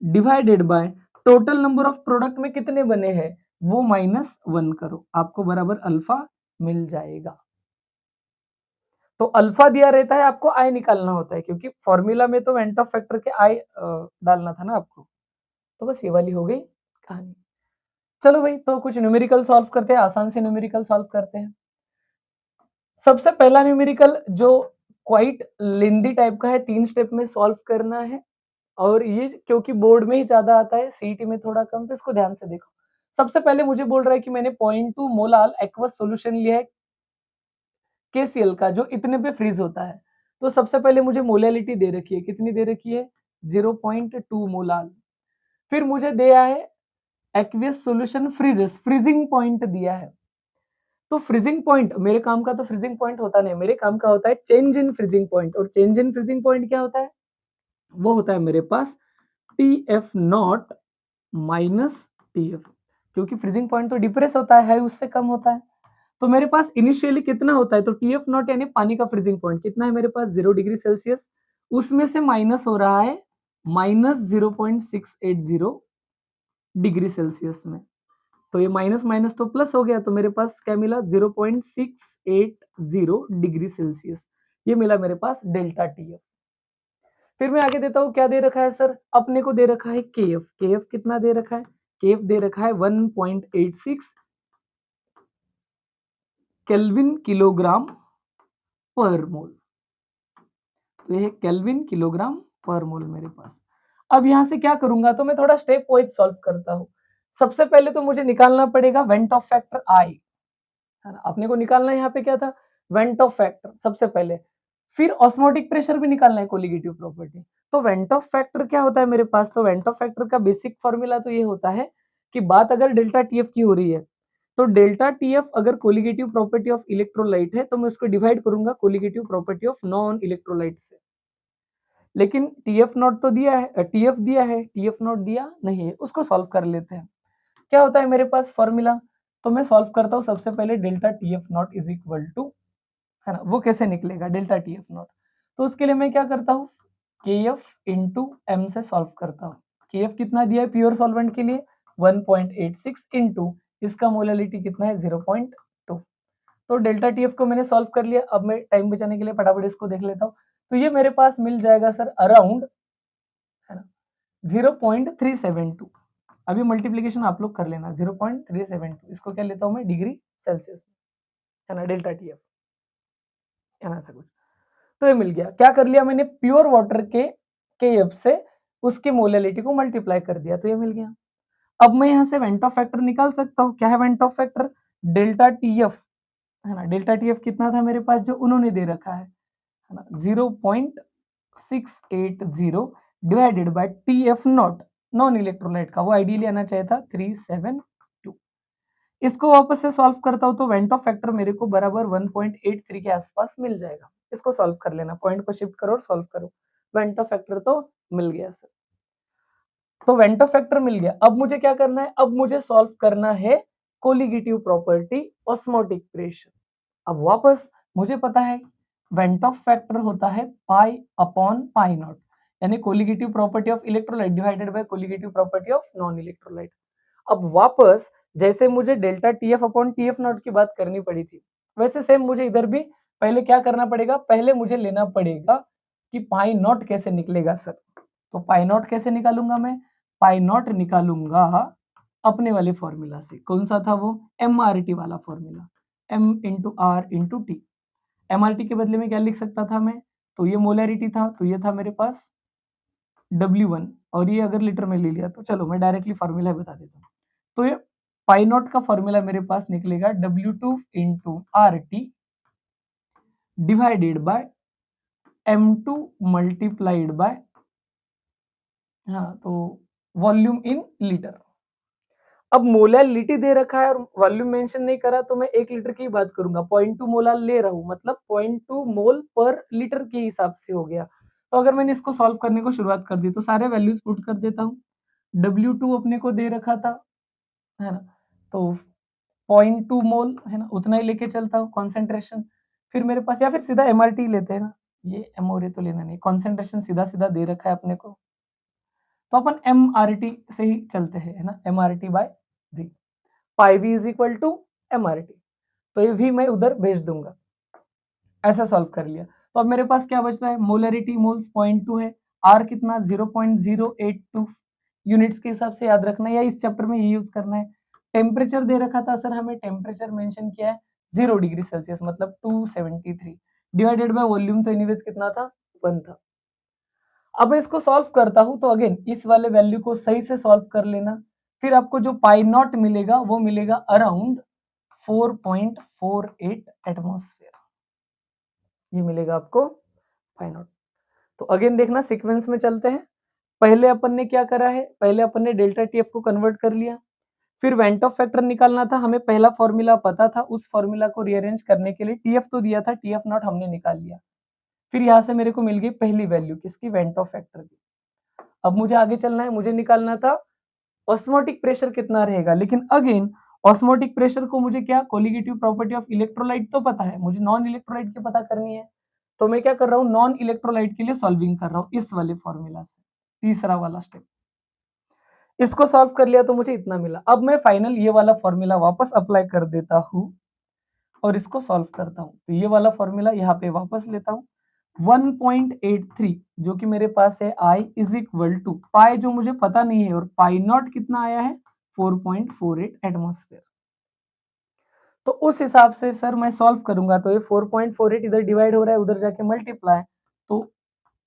divided by total number of product में कितने बने हैं वो -1 करो, आपको बराबर अल्फा मिल जाएगा। तो अल्फा दिया रहता है, आपको आई निकालना होता है क्योंकि फॉर्मूला में तो वेंट ऑफ फैक्टर के आई डालना था ना आपको। तो बस ये वाली हो गई कहानी। चलो भाई, तो कुछ न्यूमेरिकल सॉल्व करते हैं, आसान से न्यूमेरिकल सॉल्व करते हैं। सबसे पहला न्यूमेरिकल जो क्वाइट लेंदी टाइप का है, 3 स्टेप में सॉल्व करना है और ये क्योंकि बोर्ड में ही ज्यादा आता है, सीईटी में थोड़ा कम, तो इसको ध्यान से देखो। सबसे पहले मुझे बोल रहा है कि मैंने 0.2 मोलाल एक्वस सॉल्यूशन लिया है केसीएल का, जो इतने पे फ्रीज होता है। तो सबसे पहले मुझे मोलैलिटी दे रखी है, कितनी दे रखी है 0.2 मोलाल। फिर मुझे दिया है aqueous solution freezes, freezing point दिया है। तो फ्रीजिंग पॉइंट मेरे काम का तो फ्रीजिंग पॉइंट होता नहीं, मेरे काम का होता है चेंज इन फ्रीजिंग पॉइंट, और चेंज इन फ्रीजिंग पॉइंट क्या होता है, वो होता है मेरे पास TF नॉट माइनस TF, क्योंकि फ्रीजिंग पॉइंट तो डिप्रेस होता है उससे कम होता है। तो मेरे पास इनिशियली कितना होता है, तो TF नॉट यानी पानी का फ्रीजिंग पॉइंट कितना है मेरे पास 0 डिग्री सेल्सियस, उसमें से माइनस हो रहा है -0.680 डिग्री सेल्सियस में। तो ये माइनस माइनस तो प्लस हो गया, तो मेरे पास क्या मिला 0.680 डिग्री सेल्सियस, ये मिला मेरे पास डेल्टा TF। फिर मैं आगे देता हूँ, क्या दे रखा है सर, अपने को दे रखा है KF, KF कितना दे रखा है, KF दे रखा है 1.86 केल्विन किलोग्राम पर मोल, तो ये केल्विन किलोग्राम पर मोल मेरे पास। अब यहां से क्या करूंगा, तो मैं थोड़ा स्टेप वाइज सॉल्व करता हूं। सबसे पहले तो मुझे निकालना पड़ेगा वेंट ऑफ फैक्टर आई, है ना, अपने को निकालना है यहाँ पे क्या था वेंट ऑफ फैक्टर सबसे पहले, फिर ऑस्मोटिक प्रेशर भी निकालना है, कोलिगेटिव प्रॉपर्टी। तो वेंट ऑफ फैक्टर क्या होता है मेरे पास, तो वेंट ऑफ फैक्टर का बेसिक फॉर्मूला तो ये होता है कि बात अगर डेल्टा TF की हो रही है तो डेल्टा टीएफ अगर कोलिगेटिव प्रॉपर्टी ऑफ इलेक्ट्रोलाइट है तो मैं उसको डिवाइड करूंगा colligative property of non electrolyte से। लेकिन टीएफ नॉट तो दिया है, टीएफ दिया है, टीएफ नॉट दिया नहीं है, उसको सॉल्व कर लेते हैं। क्या होता है मेरे पास फॉर्मूला, तो मैं सॉल्व करता हूँ सबसे पहले delta TF naught is equal to, है ना, वो कैसे निकलेगा डेल्टा टीएफ नॉट। तो उसके लिए मैं क्या करता हूँ, के एफ इंटू एम से सॉल्व करता हूँ। के एफ कितना दिया है प्योर सॉल्वेंट के लिए 1.86 इंटू इसका मोलालिटी कितना है 0.2। तो डेल्टा टीएफ को मैंने सॉल्व कर लिया। अब मैं टाइम बचाने के लिए फटाफट इसको देख लेता हूँ। तो ये मेरे पास मिल जाएगा सर अराउंड, है ना, 0.372। अभी मल्टीप्लीकेशन आप लोग कर लेना 0.372, इसको क्या लेता हूँ मैं डिग्री सेल्सियस, है ना, डेल्टा टीएफ, है ना, ऐसा कुछ। तो ये मिल गया। क्या कर लिया मैंने, प्योर वाटर के एफ से उसकी मोलैलिटी को मल्टीप्लाई कर दिया, तो ये मिल गया। अब मैं यहाँ से वेंट ऑफ फैक्टर निकाल सकता हूँ। क्या है van't Hoff factor, delta TF, है ना, डेल्टा टीएफ कितना था मेरे पास जो उन्होंने दे रखा है ना, 0.680 divided bye TF not, non electrolyte का, वो आइडियली आना चाहिए था 372। इसको वापस से सॉल्व करता हूँ तो वेंट ऑफ फैक्टर मेरे को बराबर 1.83 के आसपास मिल जाएगा। इसको सॉल्व कर लेना, पॉइंट को शिफ्ट करो और सॉल्व करो, वेंट ऑफ फैक्टर तो मिल गया सर। तो वेंट ऑफ फैक्टर मिल गया। अब मुझे क्या करना है, अब मुझे सॉल्व करना है कोलिगेटिव प्रॉपर्टी ऑस्मोटिक प्रेशर। अब वापस मुझे पता है वेंट ऑफ फैक्टर होता है पाई अपॉन पाई नॉट, यानी colligative property of electrolyte divided by colligative property of non electrolyte. अब वापस जैसे मुझे delta TF upon TF not की बात करनी पड़ी थी, वैसे सेम मुझे इधर भी पहले क्या करना पड़ेगा, पहले मुझे लेना पड़ेगा कि पाई नॉट कैसे निकलेगा सर। तो पाई नॉट कैसे निकालूंगा मैं, पाई नॉट निकालूंगा अपने वाले फॉर्मूला से। कौन सा था वो, एम आर टी वाला फॉर्मूला, M into R into T. M R T के बदले में क्या लिख सकता था मैं, तो ये मोलैरिटी था, तो ये था मेरे पास W1, और ये अगर लीटर में ले लिया तो चलो मैं डायरेक्टली फॉर्मूला बता देता हूँ। तो ये पाई नॉट का फॉर्मूला मेरे पास निकलेगा W2 into R T divided by M2 multiplied by, हाँ, तो वॉल्यूम इन लीटर। अब मोलालिटी दे रखा है और वॉल्यूम मेंशन नहीं करा, तो मैं 1 लीटर की बात करूंगा, 0.2 मोलाल ले रहा हूँ, मतलब 0.2 मोल पर लीटर के हिसाब से हो गया। तो अगर मैंने इसको सॉल्व करने को शुरुआत कर दी तो सारे वैल्यूज पुट कर देता हूँ। W2 अपने को दे रखा था, है ना, तो 0.2 मोल, है ना, उतना ही लेके चलता हूँ कॉन्सेंट्रेशन। फिर मेरे पास, या फिर सीधा एमआरटी लेते हैं ना, ये एमओरे तो लेना नहीं, कॉन्सेंट्रेशन सीधा सीधा दे रखा है अपने को, तो अपन एमआरटी से ही चलते हैं, है ना, MRT by G, pi V is equal to MRT. तो ये भी मैं उधर भेज दूंगा। ऐसा सॉल्व कर लिया। तो अब मेरे पास क्या बच रहा है, मोलरिटी मोल्स 0.2 है, आर कितना 0.082 यूनिट्स के हिसाब से याद रखना है, या इस चैप्टर में ये यूज करना है। टेम्परेचर दे रखा था सर, हमें टेम्परेचर मेंशन किया है 0 डिग्री सेल्सियस, मतलब 273 डिवाइडेड बाय वॉल्यूम, तो एनीवेज कितना था 1 था। अब मैं इसको सॉल्व करता हूं तो अगेन इस वाले वैल्यू को सही से सॉल्व कर लेना, फिर आपको जो पाई नॉट मिलेगा वो मिलेगा अराउंड 4.48 एटमॉस्फेयर, ये मिलेगा आपको पाई नॉट। तो अगेन देखना सीक्वेंस में चलते हैं। पहले अपन ने क्या करा है, पहले अपन ने डेल्टा टीएफ को कन्वर्ट कर लिया, फिर वेंट ऑफ फैक्टर निकालना था, हमें पहला फॉर्मूला पता था, उस फॉर्मूला को रीअरेंज करने के लिए टीएफ तो दिया था, टीएफ नॉट हमने निकाल लिया। फिर यहाँ से मेरे को मिल गई पहली वैल्यू किसकी, वेंट ऑफ फैक्टर की। अब मुझे आगे चलना है, मुझे निकालना था ऑस्मोटिक प्रेशर कितना रहेगा, लेकिन अगेन ऑस्मोटिक प्रेशर को मुझे क्या, कोलिगेटिव प्रॉपर्टी ऑफ इलेक्ट्रोलाइट तो पता है, मुझे नॉन इलेक्ट्रोलाइट की पता करनी है। तो मैं क्या कर रहा हूँ, नॉन इलेक्ट्रोलाइट के लिए सॉल्विंग कर रहा हूँ इस वाले फॉर्मूला से, तीसरा वाला स्टेप। इसको सॉल्व कर लिया तो मुझे इतना मिला। अब मैं फाइनल ये वाला फॉर्मूला वापस अप्लाई कर देता हूँ और इसको सॉल्व करता हूँ। तो ये वाला फॉर्मूला यहाँ पे वापस लेता हूँ, 1.83 जो कि मेरे पास है, I इज इक्वल टू पाई जो मुझे पता नहीं है, और पाई नॉट कितना आया है 4.48 एटमॉस्फेयर। तो उस हिसाब से सर मैं सॉल्व करूंगा, तो ये 4.48 इधर डिवाइड हो रहा है, उधर जाके मल्टीप्लाई, तो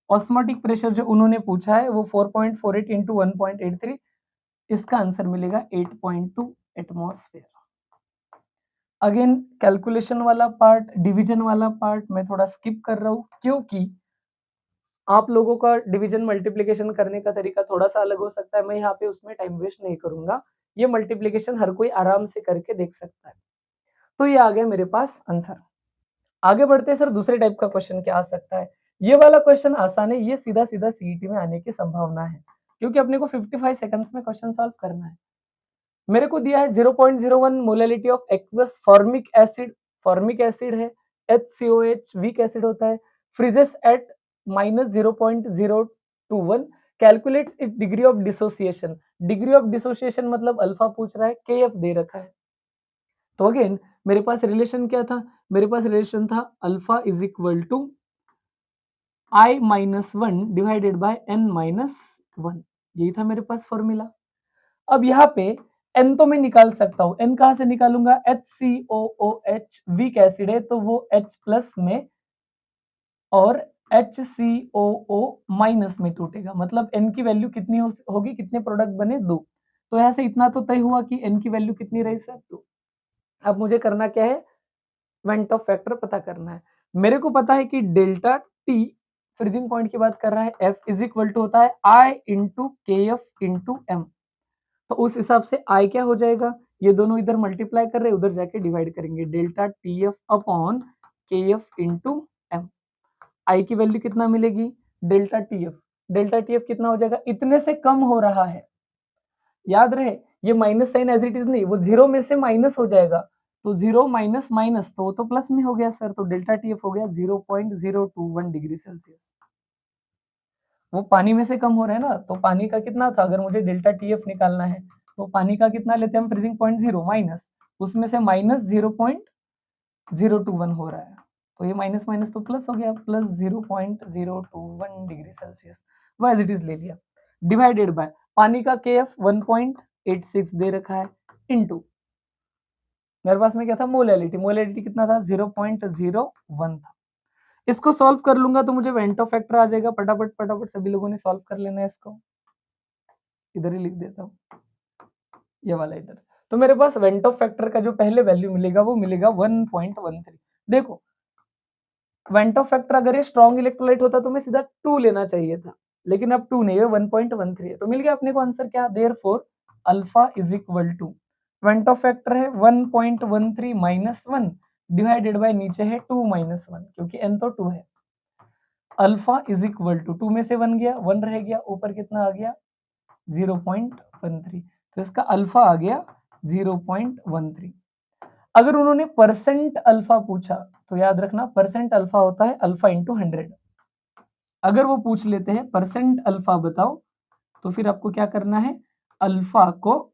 ऑस्मोटिक प्रेशर जो उन्होंने पूछा है वो 4.48 इंटू 1.83, इसका आंसर मिलेगा 8.2 एटमॉस्फेयर। अगेन कैलकुलेशन वाला पार्ट, डिवीजन वाला पार्ट मैं थोड़ा स्किप कर रहा हूँ, क्योंकि आप लोगों का डिवीजन मल्टीप्लिकेशन करने का तरीका थोड़ा सा अलग हो सकता है, मैं यहाँ पे उसमें टाइम वेस्ट नहीं करूंगा, ये मल्टीप्लिकेशन हर कोई आराम से करके देख सकता है। तो ये आ गया मेरे पास आंसर। आगे बढ़ते हैं सर, दूसरे टाइप का क्वेश्चन क्या आ सकता है। ये वाला क्वेश्चन आसान है, ये सीधा सीधा सीईटी में आने की संभावना है, क्योंकि अपने को 55 सेकंड्स में क्वेश्चन सॉल्व करना है। मेरे को दिया है 0.01 molality of aqueous formic acid, formic acid है, HCOH वीक एसिड होता है, freezes at -0.021, calculates it degree of dissociation. Degree of dissociation मतलब अल्फा पूछ रहा है, KF दे रखा है। तो अगेन मेरे पास रिलेशन क्या था, मेरे पास रिलेशन था alpha is equal to I-1 divided by n-1, यही था मेरे पास फॉर्मूला। अब यहाँ पे n तो मैं निकाल सकता हूँ, n कहाँ से निकालूंगा, HCOOH वीक एसिड है तो वो H प्लस में और HCOO माइनस में टूटेगा, मतलब n की वैल्यू कितनी होगी, कितने प्रोडक्ट बने, 2। तो यहाँ से इतना तो तय हुआ कि n की वैल्यू कितनी रही सर, 2। अब मुझे करना क्या है, वेंट ऑफ फैक्टर पता करना है। मेरे को पता है कि डेल्टा टी फ्रीजिंग पॉइंट की बात कर रहा है, F इज इक्वल टू होता है I into KF into M। तो उस हिसाब से I क्या हो जाएगा, ये दोनों इधर मल्टीप्लाई कर रहे हैं, उधर जाके डिवाइड करेंगे, delta TF upon KF into M। I की वैल्यू कितना मिलेगी, डेल्टा TF, डेल्टा TF कितना हो जाएगा, इतने से कम हो रहा है, याद रहे ये minus sign as it is नहीं, वो जीरो में से माइनस हो जाएगा, तो जीरो माइनस माइनस तो वो तो प्लस में हो गया सर, तो डेल्टा TF हो गया 0.021 डिग्री सेल्सियस। वो पानी में से कम हो रहा है ना, तो पानी का कितना था, अगर मुझे डेल्टा TF निकालना है तो पानी का कितना लेते हैं हम, फ्रीजिंग पॉइंट 0 माइनस, उसमें से माइनस 0.021 हो रहा है, तो ये माइनस माइनस तो प्लस हो गया, प्लस 0.021 डिग्री सेल्सियस, वो एज इट इज ले लिया, डिवाइडेड बाय पानी का KF 1.86 दे रखा है, इनटू मेरे पास में क्या था, मोलैलिटी, मोलैलिटी कितना था, 0.01 था। इसको सॉल्व कर लूंगा तो मुझे वेंटो फैक्टर आ जाएगा, फटाफट फटाफट सभी लोगों ने सॉल्व कर लेना है इसको, इधर ही लिख देता हूँ, ये वाला इधर। तो मेरे पास वेंटो फैक्टर का जो पहले वैल्यू मिलेगा वो मिलेगा 1.13। देखो वेंटो फैक्टर अगर ये स्ट्रॉन्ग इलेक्ट्रोलाइट होता तो मैं सीधा 2 लेना चाहिए था, लेकिन अब 2 नहीं है, 1.13 है, तो मिल गया अपने को आंसर क्या, therefore alpha is equal to, van't Hoff factor है 1.13 माइनस 1 डिवाइडेड बाय नीचे है 2 माइनस 1, क्योंकि n तो 2 है, अल्फा इज इक्वल टू 2 में से 1 गया, 1 रह गया, ऊपर कितना आ गया 0.13, तो इसका अल्फा आ गया 0.13। अगर उन्होंने परसेंट अल्फा पूछा तो याद रखना परसेंट अल्फा होता है अल्फा इंटू 100। अगर वो पूछ लेते हैं परसेंट अल्फा बताओ, तो फिर आपको क्या करना है, अल्फा को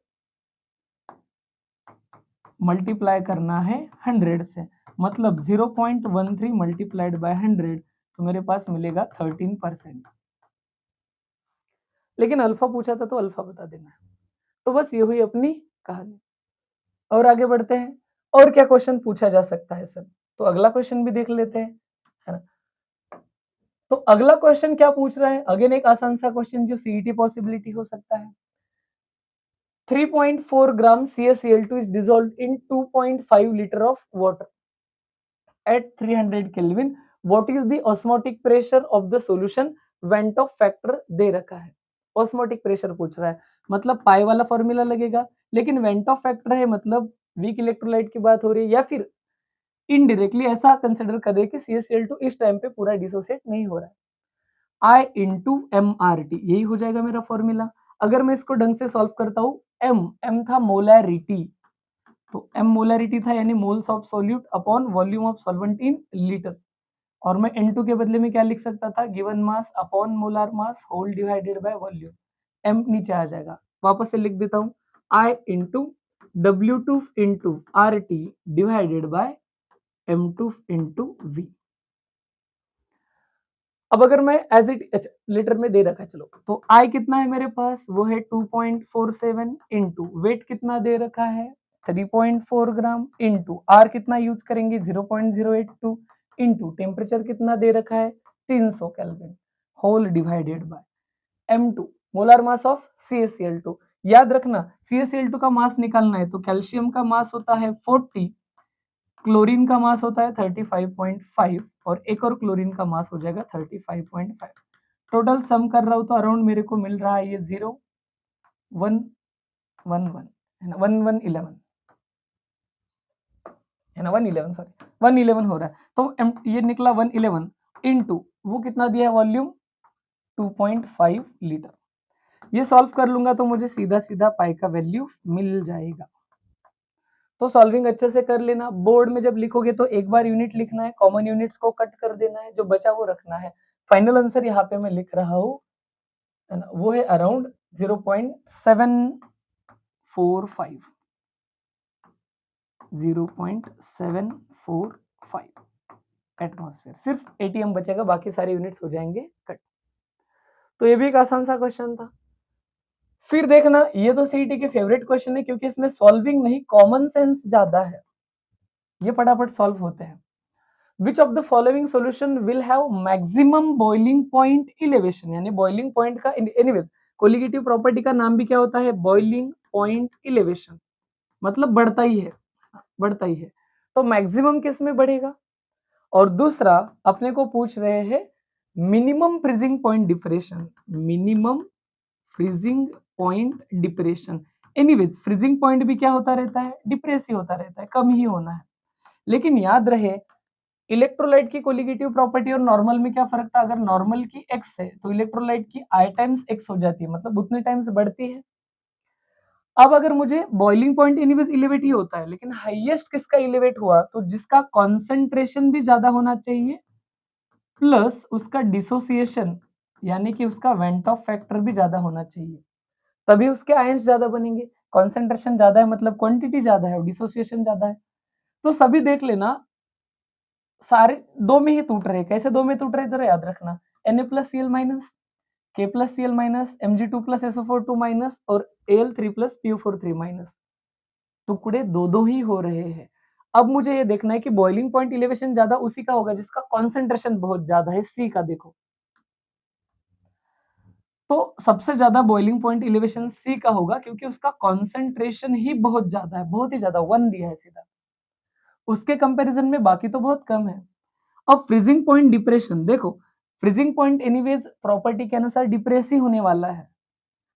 मल्टीप्लाई करना है 100 से, मतलब 0.13 मल्टीप्लाइड बाय 100, तो मेरे पास मिलेगा 13%। लेकिन अल्फा पूछा था तो अल्फा बता देना है। तो बस ये हुई अपनी कहानी, और आगे बढ़ते हैं, और क्या क्वेश्चन पूछा जा सकता है सर, तो अगला क्वेश्चन भी देख लेते हैं, है ना। तो अगला क्वेश्चन क्या पूछ रहा है, अगेन एक आसान सा क्वेश्चन जो सीईटी पॉसिबिलिटी हो सकता है। 3.4 ग्राम CaCl2 is dissolved in 2.5 liter of water at 300 Kelvin. What is the osmotic pressure of the solution? Ventov factor दे रखा है, osmotic pressure पूछ रहा है, मतलब पाई वाला फॉर्मूला लगेगा, लेकिन वेंटॉफ फैक्टर है मतलब वीक इलेक्ट्रोलाइट की बात हो रही है, या फिर इनडायरेक्टली ऐसा कंसिडर करें कि CaCl2 इस टाइम पे पूरा डिसोसिएट नहीं हो रहा है, I इंटू MRT, यही हो जाएगा मेरा फॉर्मूला। अगर मैं इसको ढंग से सॉल्व करता हूँ, M था मोलैरिटी, तो M मोलैरिटी था यानी moles of solute upon volume of solvent in litre, और मैं N2 के बदले में क्या लिख सकता था, given mass upon molar mass whole divided by volume, M नीचे आ जाएगा, वापस से लिख देता हूँ, I into W2 into RT divided by M2 into V। अब अगर मैं एज इट लीटर में दे रखा है, चलो तो आई कितना है मेरे पास, वो है 2.47 इंटू वेट कितना दे रखा है 3.4 ग्राम इंटू आर कितना यूज करेंगे 0.082 इंटू टेम्परेचर कितना दे रखा है 300 Kelvin whole divided by M2 molar mass of CaCl2। याद रखना CaCl2 का मास निकालना है तो कैल्शियम का मास होता है 40, क्लोरीन का मास होता है 35.5 और एक और क्लोरीन का मास हो जाएगा 35.5। टोटल सम कर रहा हूं तो अराउंड मेरे को मिल रहा है ये 0 1 1 1, है ना, 111 है ना, 111 सॉरी 111 हो रहा है। तो ये निकला 111 इनटू वो कितना दिया है वॉल्यूम 2.5 लीटर। ये सॉल्व कर लूंगा तो मुझे सीधा सीधा पाई का वैल्यू मिल जाएगा। तो सॉल्विंग अच्छे से कर लेना, बोर्ड में जब लिखोगे तो एक बार यूनिट लिखना है, कॉमन यूनिट्स को कट कर देना है, जो बचा वो रखना है। फाइनल आंसर यहाँ पे मैं लिख रहा हूँ, है ना, वो है अराउंड 0.745 एटमॉस्फेयर। सिर्फ एटीएम बचेगा, बाकी सारे यूनिट्स हो जाएंगे कट। तो ये भी एक आसान सा क्वेश्चन था। फिर देखना, ये तो सीईटी के फेवरेट क्वेश्चन है क्योंकि इसमें सॉल्विंग नहीं कॉमन सेंस ज्यादा है, ये फटाफट सॉल्व होते हैं। Which of the following solution will have maximum boiling point elevation, यानी boiling point का anyways कोलिगेटिव प्रॉपर्टी का नाम भी क्या होता है, boiling point elevation, मतलब बढ़ता ही है, बढ़ता ही है। तो मैक्सिमम किस में बढ़ेगा, और दूसरा अपने को पूछ रहे हैं minimum freezing point depression, minimum freezing point depression. Anyways freezing point भी क्या होता रहता है, डिप्रेस ही होता रहता है, कम ही होना है। लेकिन याद रहे इलेक्ट्रोलाइट की कोलिगेटिव प्रॉपर्टी और नॉर्मल में क्या फर्क था, अगर नॉर्मल की x है तो इलेक्ट्रोलाइट की I टाइम्स x हो जाती है, मतलब उतने टाइम्स बढ़ती है। अब अगर मुझे बॉइलिंग पॉइंट एनीवेज इलेवेट ही होता है, लेकिन हाईएस्ट किसका इलेवेट हुआ, तो जिसका कॉन्सेंट्रेशन भी ज्यादा होना चाहिए प्लस उसका डिसोसिएशन यानी कि उसका वेंट ऑफ फैक्टर भी ज्यादा होना चाहिए, तभी उसके आयंस ज्यादा बनेंगे। कॉन्सेंट्रेशन ज्यादा है मतलब क्वांटिटी ज्यादा है और डिसोसिएशन ज्यादा है। तो सभी देख लेना, सारे दो में ही टूट रहे, कैसे दो में टूट रहे जरा याद रखना, Na+Cl minus, K+Cl minus, Mg2+SO4 2 minus और Al3+PO4 3 माइनस, टुकड़े दो दो ही हो रहे हैं। अब मुझे ये देखना है कि बॉइलिंग पॉइंट इलेवेशन ज्यादा उसी का होगा जिसका कॉन्सेंट्रेशन बहुत ज्यादा है, सी का देखो। तो सबसे ज्यादा बॉइलिंग पॉइंट इलेवेशन सी का होगा क्योंकि उसका कॉन्सेंट्रेशन ही बहुत ज्यादा है, बहुत ही ज्यादा, 1 दिया है सीधा, उसके कंपैरिजन में बाकी तो बहुत कम है। अब फ्रीजिंग पॉइंट डिप्रेशन देखो, फ्रीजिंग पॉइंट एनीवेज प्रॉपर्टी के अनुसार डिप्रेस ही होने वाला है,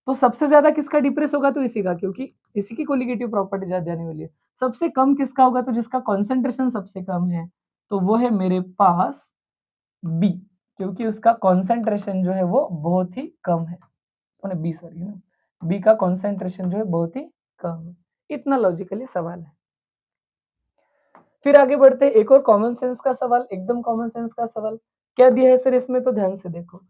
तो सबसे ज्यादा किसका डिप्रेस होगा, तो इसी का, क्योंकि इसी की कोलिगेटिव प्रॉपर्टी ज्यादा आने वाली है। सबसे कम किसका होगा, तो जिसका कॉन्सेंट्रेशन सबसे कम है, तो वो है मेरे पास बी, क्योंकि उसका कॉन्सेंट्रेशन जो है वो बहुत ही कम है, बी सॉरी ना, बी का कॉन्सेंट्रेशन जो है बहुत ही कम है। इतना लॉजिकली सवाल है। फिर आगे बढ़ते हैं, एक और कॉमन सेंस का सवाल, एकदम कॉमन सेंस का सवाल। क्या दिया है सर इसमें, तो ध्यान से देखो,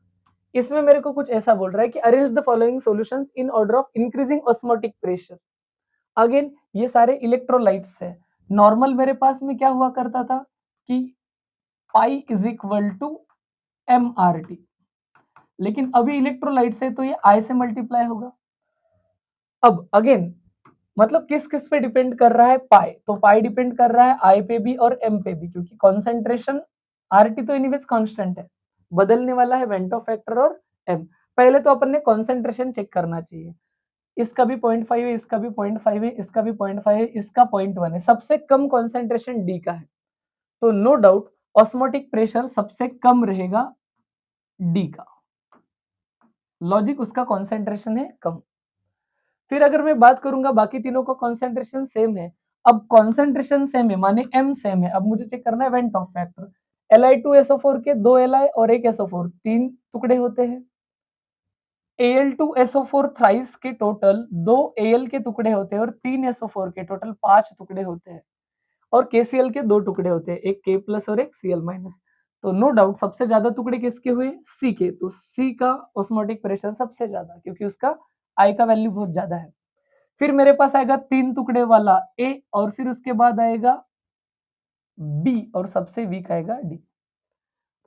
इसमें मेरे को कुछ ऐसा बोल रहा है कि arrange the following solutions in order of increasing osmotic pressure. Again ये सारे इलेक्ट्रोलाइट्स है। नॉर्मल मेरे पास में क्या हुआ करता था कि pi is equal to mRT, लेकिन अभी इलेक्ट्रोलाइट्स है तो ये I से मल्टीप्लाई होगा। अब अगेन मतलब किस किस पे डिपेंड कर रहा है, पाई, तो पाई डिपेंड कर रहा है आई पे भी और एम पे भी, क्योंकि कॉन्सेंट्रेशन आरटी तो एनीवेज कांस्टेंट है, बदलने वाला है वेंटो फैक्टर और एम। पहले तो अपन ने कॉन्सेंट्रेशन चेक करना चाहिए, इसका भी 0.5 है, इसका भी 0.5 है, इसका भी 0.5 है, इसका 0.1 है, सबसे कम कॉन्सेंट्रेशन डी का है, तो नो डाउट ऑस्मोटिक प्रेशर सबसे कम रहेगा डी का, लॉजिक उसका कॉन्सेंट्रेशन है कम। फिर अगर मैं बात करूंगा बाकी तीनों का कॉन्सेंट्रेशन सेम है, अब कॉन्सेंट्रेशन सेम है माने एम सेम है, अब मुझे चेक करना है वेंट ऑफ फैक्टर। Li2SO4 के 2 Li और 1 SO4 तीन टुकड़े होते हैं, Al2SO4 थ्राइस के टोटल 2 Al के टुकड़े होते हैं और 3 SO4 के टोटल 5 टुकड़े होते हैं, और KCl के 2 टुकड़े होते हैं, एक K प्लस और एक Cl माइनस। तो नो डाउट सबसे ज्यादा टुकड़े किसके हुए, C के, तो C का ऑस्मोटिक प्रेशर सबसे ज्यादा क्योंकि उसका I का वैल्यू बहुत ज्यादा है। फिर मेरे पास आएगा 3 टुकड़े वाला A और फिर उसके बाद आएगा B और सबसे वीक आएगा D।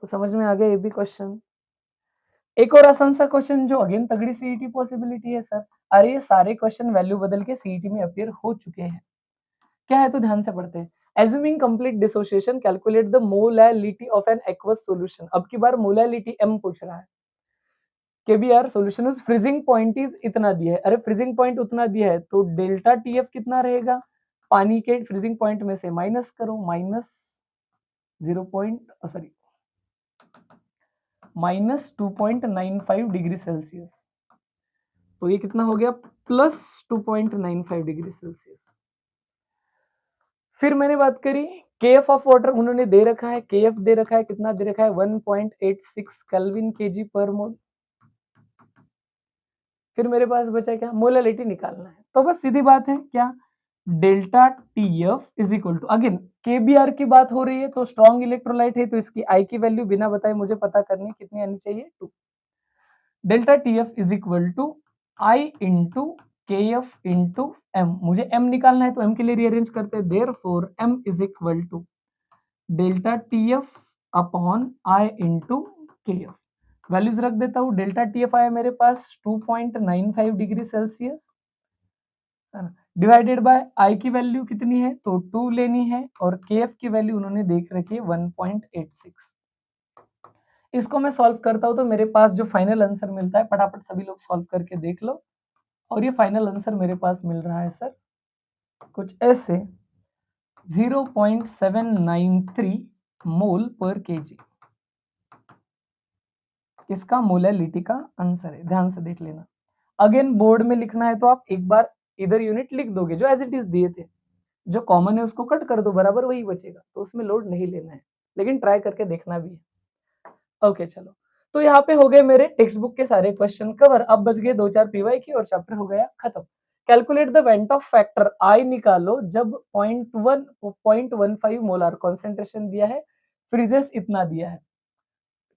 तो समझ में आ गया ये भी क्वेश्चन। एक और आसान सा क्वेश्चन जो अगेन तगड़ी सीईटी पॉसिबिलिटी है सर, अरे ये सारे क्वेश्चन वैल्यू बदल के सीईटी में अपीयर हो चुके हैं। क्या है तो ध्यान से पढ़ते हैं। Assuming complete dissociation, calculate the molality of an aqueous solution। अब की बार मोलैलिटी M पूछ रहा है। KBR solution is freezing point is इतना दिया है, अरे फ्रीजिंग पॉइंट उतना दिया है तो डेल्टा TF कितना रहेगा, पानी के फ्रीजिंग पॉइंट में से माइनस करो, माइनस 2.95 डिग्री सेल्सियस। तो ये कितना हो गया प्लस 2.95 डिग्री सेल्सियस। फिर मैंने बात करी केएफ ऑफ वाटर, उन्होंने दे रखा है, केएफ दे रखा है, कितना दे रखा है 1.86 केल्विन केजी पर मोल। फिर मेरे पास बचा क्या, मोलालिटी निकालना है। तो बस सीधी बात है क्या, delta TF is equal to, again KBR की बात हो रही है तो स्ट्रॉन्ग इलेक्ट्रोलाइट है तो इसकी आई की वैल्यू बिना बताए मुझे पता करनी कितनी आनी चाहिए 2। Delta TF is equal to i into K F into m, मुझे एम निकालना है तो एम के लिए रीअरेंज करते हैं, therefore m is equal to delta TF upon i into K F. Values रख देता हूँ, डेल्टा टीएफ आया मेरे पास 2.95 degree Celsius divided by i की वैल्यू कितनी है तो 2 लेनी है, और के एफ की वैल्यू उन्होंने देख रखी है 1.86। इसको मैं सॉल्व करता हूं तो मेरे पास जो फाइनल आंसर मिलता है, फटाफट सभी लोग सॉल्व करके देख लो, और ये फाइनल आंसर मेरे पास मिल रहा है सर कुछ ऐसे 0.793 मोल पर केजी। इसका मोलैलिटी का आंसर है, ध्यान से देख लेना। अगेन बोर्ड में लिखना है तो आप एक बार इधर यूनिट लिख दोगे जो एज इट इज दिए थे, जो कॉमन है उसको कट कर दो, बराबर वही बचेगा, तो उसमें लोड नहीं लेना है, लेकिन ट्राई करके देखना भी है। ओके चलो, तो यहाँ पे हो गए मेरे टेक्स्ट बुक के सारे क्वेश्चन कवर। अब बच गए 2-4 पीवाई की और चैप्टर हो गया खत्म। Calculate the went Hoff factor आई निकालो जब 0.15 मोलार कॉन्सेंट्रेशन दिया है, फ्रीजेस इतना दिया है,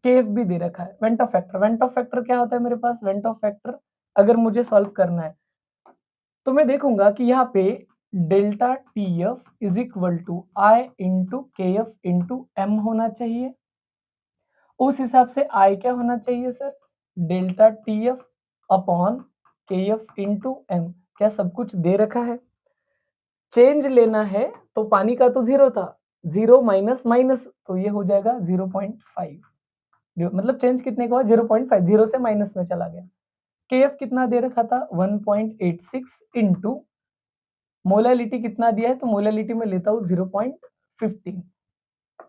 केएफ भी दे रखा है। Van't Hoff factor, went Hoff factor क्या होता है मेरे पास, वेंट ऑफ फैक्टर अगर मुझे सॉल्व करना है तो मैं देखूंगा कि यहाँ पे delta T F is equal to i into K F into m होना चाहिए। उस हिसाब से आई क्या होना चाहिए sir, delta T F upon K F into m. क्या सब कुछ दे रखा है, चेंज लेना है तो पानी का तो 0 था, 0 माइनस माइनस तो ये हो जाएगा 0.5, मतलब चेंज कितने का हुआ 0.5, 0 से माइनस में चला गया। के एफ कितना दे रखा था 1.86 इंटू मोलैलिटी कितना दिया है, तो मोलैलिटी में लेता हूँ 0.15।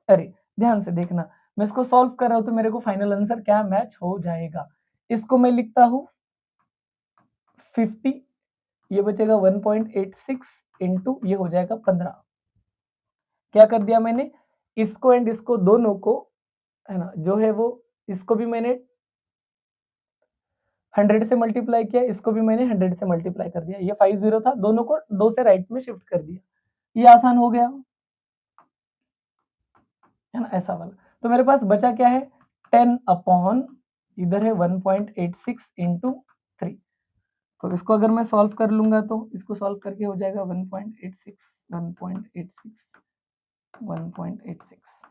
अरे ध्यान से देखना, मैं इसको सॉल्व कर रहा हूं तो मेरे को फाइनल आंसर क्या मैच हो जाएगा। इसको मैं लिखता हूं 50, ये बचेगा 1.86 इंटू ये हो जाएगा 15। क्या कर दिया मैंने, इसको एंड इसको दोनों को, है ना, जो है वो इसको भी मैंने 100 से मल्टीप्लाई किया, इसको भी मैंने 100 से मल्टीप्लाई कर दिया। ये 50 था, दोनों को 2 से राइट में शिफ्ट कर दिया, ये आसान हो गया, है ना, ऐसा वाला। तो मेरे पास बचा क्या है 10 अपॉन इधर है 1.86 इंटू 3। तो इसको अगर मैं सॉल्व कर लूंगा तो इसको सॉल्व करके हो जाएगा 1.86 1.86 1.86।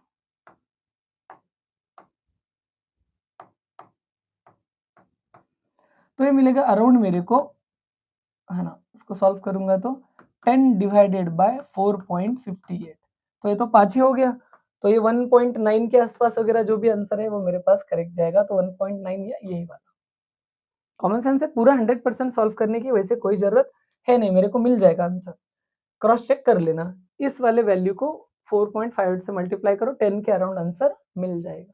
तो ये मिलेगा अराउंड मेरे को, है ना, इसको सॉल्व करूंगा तो 10 डिवाइडेड बाय 4.58, तो ये तो 5 ही हो गया, तो ये 1.9 के आसपास वगैरह जो भी आंसर है वो मेरे पास करेक्ट जाएगा। तो 1.9 या यही वाला कॉमन सेंस है, पूरा 100% सॉल्व करने की वैसे कोई जरूरत है नहीं, मेरे को मिल जाएगा आंसर। क्रॉस चेक कर लेना, इस वाले वैल्यू को 4.5 से मल्टीप्लाई करो, 10 के अराउंड आंसर मिल जाएगा।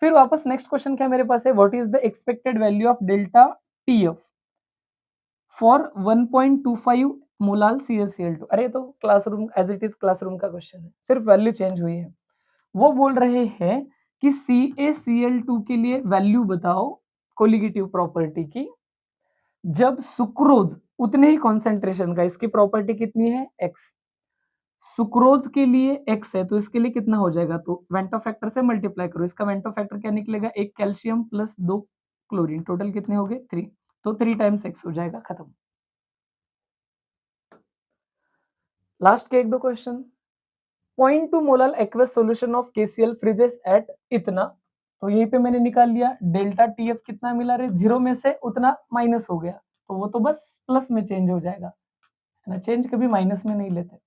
फिर वापस नेक्स्ट क्वेश्चन क्या मेरे पास है, what is the expected value of delta TF for 1.25 molal CaCl2। अरे तो classroom as it is classroom का क्वेश्चन है, सिर्फ वैल्यू चेंज हुई है। वो बोल रहे हैं कि CaCl2 के लिए वैल्यू बताओ कोलिगेटिव प्रॉपर्टी की, जब सुक्रोज उतने ही कॉन्सेंट्रेशन का, इसकी प्रॉपर्टी कितनी है x, सुक्रोज के लिए x है तो इसके लिए कितना हो जाएगा, तो वेंटो फैक्टर से मल्टीप्लाई करो, इसका वेंटो फैक्टर क्या निकलेगा, 1 कैल्शियम प्लस 2 क्लोरीन, टोटल कितने हो गए 3, तो 3 टाइम्स x हो जाएगा, खत्म। लास्ट के 1-2 question. 0.2 molar aqueous solution of KCl freezes at इतना, तो यहीं पे मैंने निकाल लिया डेल्टा टीएफ कितना मिला रे, 0 में से उतना माइनस हो गया तो वो तो बस प्लस में चेंज हो जाएगा, है ना, चेंज कभी माइनस में नहीं लेते,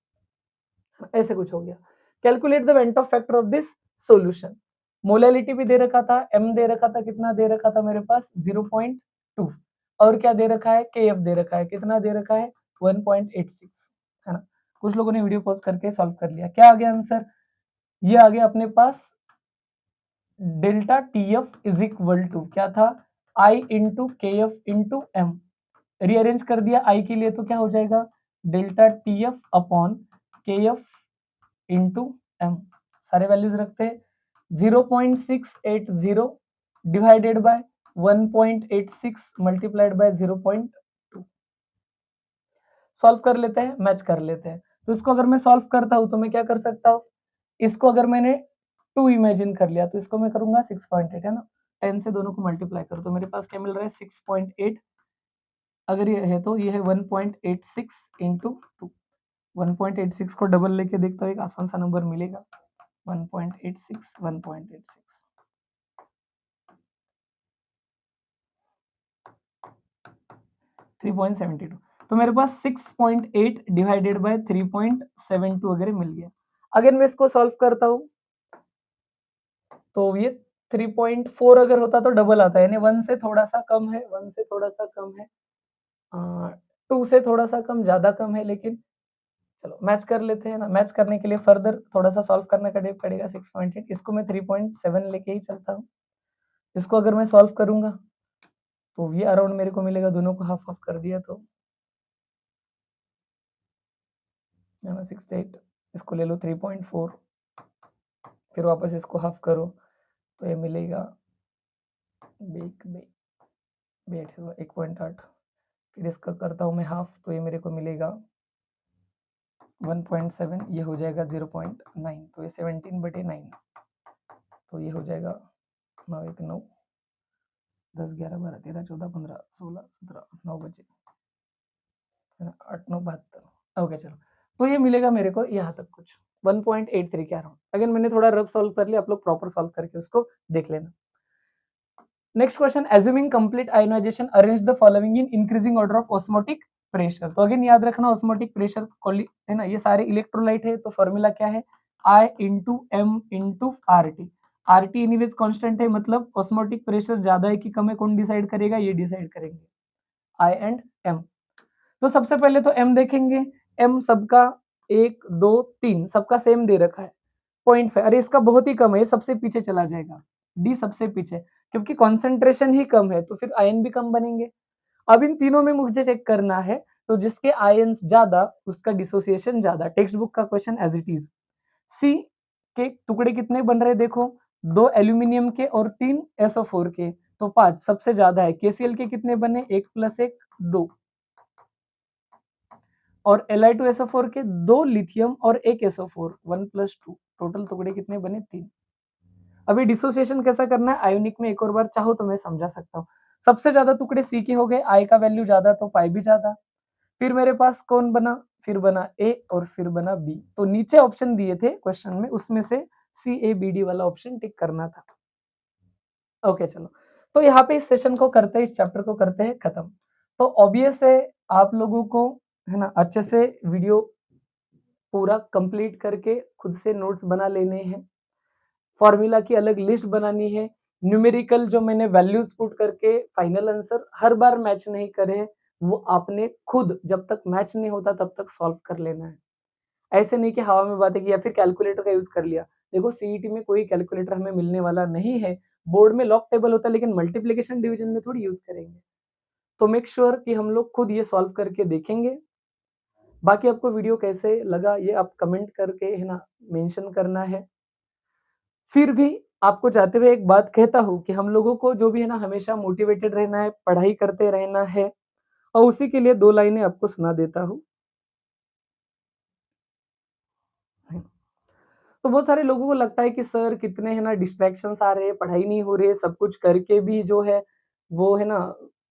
ऐसे कुछ हो गया। Calculate the went Hoff factor of this solution, molality भी दे रखा था, एम दे रखा था, कितना दे रखा था मेरे पास 0.2, और क्या दे रखा है केएफ दे रखा है, कितना दे रखा है 1.86, है ना। कुछ लोगों ने वीडियो पॉज करके सॉल्व कर लिया, क्या आ गया आंसर, ये आ गया अपने पास delta TF is equal to क्या था I into K F into M, rearrange कर दिया आई के लिए तो क्या हो जाएगा delta T F upon K F into M, सारे वैल्यूज रखते हैं 0.680 divided by 1.86 multiplied by 0.2, solve कर लेते हैं, मैच कर लेते हैं। तो इसको अगर मैं सॉल्व करता हूं तो मैं क्या कर सकता हूं, इसको अगर मैंने 2 इमेजिन कर लिया तो इसको मैं करूंगा 6.8 है ना, 10 से दोनों को मल्टीप्लाई करो तो मेरे पास क्या मिल रहा है 6.8, अगर ये है तो ये है 1.86 इंटू 2, 1.86 को डबल लेके देखता हूँ एक आसान सा नंबर मिलेगा 1.86 1.86 3.72, तो मेरे पास 6.8 डिवाइडेड बाय 3.72 वगैरह मिल गया। अगर मैं इसको सॉल्व करता हूँ तो ये 3.4 अगर होता तो डबल आता है, यानी 1 से थोड़ा सा कम है, 1 से थोड़ा सा कम है, 2 से थोड़ा सा कम, ज़्यादा कम है, लेकिन चलो मैच कर लेते हैं ना। मैच करने के लिए फर्दर थोड़ा सा सॉल्व करना पड़ेगा 6.8, इसको मैं 3.7 लेके ही चलता हूँ। इसको अगर मैं सॉल्व करूंगा तो ये अराउंड मेरे को मिलेगा, दोनों को हाफ हाफ कर दिया तो है ना 6.8, इसको ले लो 3.4, फिर वापस इसको हाफ करो तो ये मिलेगा 1.8, फिर इसका करता हूँ मैं हाफ तो ये मेरे को मिलेगा 1.7, ये हो जाएगा 0.9, तो ये 17/9, तो ये हो जाएगा 9 1 9 10 11 12 13 14 15 16 17 9 बचे 8 9 72, ओके चलो, तो ये मिलेगा मेरे को यहाँ तक कुछ 1.83 के अराउंड। अगर मैंने थोड़ा रफ सॉल्व कर लिया, आप लोग प्रॉपर सॉल्व करके उसको देख लेना। Next question, assuming complete ionization arrange the following in increasing order of osmotic pressure. तो अगेन याद रखना ऑस्मोटिक प्रेशर है ना, ये सारे इलेक्ट्रोलाइट है तो फॉर्मूला क्या है I into M into R T, R T anyways constant है, मतलब ऑस्मोटिक प्रेशर ज्यादा है कि कम है कौन डिसाइड करेगा, ये डिसाइड करेंगे I एंड M। तो सबसे पहले तो M देखेंगे, M सबका 1 2 3 सबका सेम दे रखा है 0.5, अरे इसका बहुत ही कम है, ये सबसे पीछे चला जाएगा, D सबसे पीछे, क्योंकि कॉन्सेंट्रेशन ही कम है तो फिर आयन भी कम बनेंगे। अब इन तीनों में मुझे चेक करना है, तो जिसके आयन्स ज्यादा उसका डिसोसिएशन ज्यादा, टेक्स्ट बुक का क्वेश्चन एज इट इज। सी के टुकड़े कितने बन रहे देखो, 2 एल्यूमिनियम के और 3 SO4 के, तो 5 सबसे ज्यादा है। KCl के कितने बने, 1 + 1 2, और Li2SO4 के 2 लिथियम और 1 SO4 1 + 2, टोटल टुकड़े कितने बने 3। अभी डिसोसिएशन कैसा करना है, आयोनिक में एक और बार चाहो तो मैं समझा सकता हूँ। सबसे ज्यादा टुकड़े सी के हो गए, आई का वैल्यू ज्यादा तो पाई भी ज्यादा, फिर मेरे पास कौन बना, फिर बना ए और फिर बना बी, तो नीचे ऑप्शन दिए थे क्वेश्चन में उसमें से CABD वाला ऑप्शन टिक करना था। ओके चलो, तो यहाँ पे इस सेशन को करते हैं, इस चैप्टर को करते हैं खत्म। तो ऑब्वियस है आप लोगों को है ना अच्छे से वीडियो पूरा कंप्लीट करके खुद से नोट्स बना लेने हैं, फॉर्मूला की अलग लिस्ट बनानी है, न्यूमेरिकल जो मैंने वैल्यूज पुट करके फाइनल आंसर हर बार मैच नहीं करे हैं, वो आपने खुद जब तक मैच नहीं होता तब तक सॉल्व कर लेना है। ऐसे नहीं कि हवा में बातें की या फिर कैलकुलेटर का यूज कर लिया। देखो सीईटी में कोई कैलकुलेटर हमें मिलने वाला नहीं है, बोर्ड में लॉग टेबल होता है लेकिन मल्टीप्लिकेशन डिवीजन में थोड़ी यूज करेंगे। तो मेक श्योर कि हम लोग खुद ये सॉल्व करके देखेंगे। बाकी आपको वीडियो कैसे लगा ये आप कमेंट करके है ना मेंशन करना है। फिर भी आपको जाते हुए एक बात कहता हूँ कि हम लोगों को जो भी है ना हमेशा मोटिवेटेड रहना है, पढ़ाई करते रहना है, और उसी के लिए 2 लाइनें आपको सुना देता हूँ। तो बहुत सारे लोगों को लगता है कि सर कितने है ना डिस्ट्रैक्शंस आ रहे हैं, पढ़ाई नहीं हो रही है, सब कुछ करके भी जो है वो है ना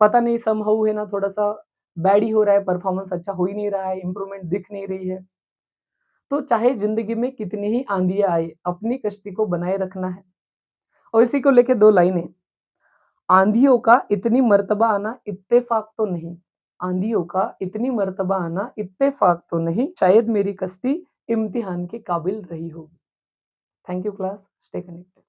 पता नहीं समहाउ है ना थोड़ा-सा बैड ही हो रहा है, परफॉर्मेंस अच्छा हो ही नहीं रहा है, इम्प्रूवमेंट दिख नहीं रही है। तो चाहे ज़िंदगी में कितनी ही आँधियाँ आए, अपनी कश्ती को बनाए रखना है। और इसी को लेके 2 लाइनें, आँधियों का इतनी मर्तबा आना इत्तेफ़ाक तो नहीं, आँधियों का इतनी मर्तबा आना इत्तेफ़ाक तो नहीं, शायद मेरी कश्ती इम्तिहान के काबिल रही होगी। Thank you class, stay connected.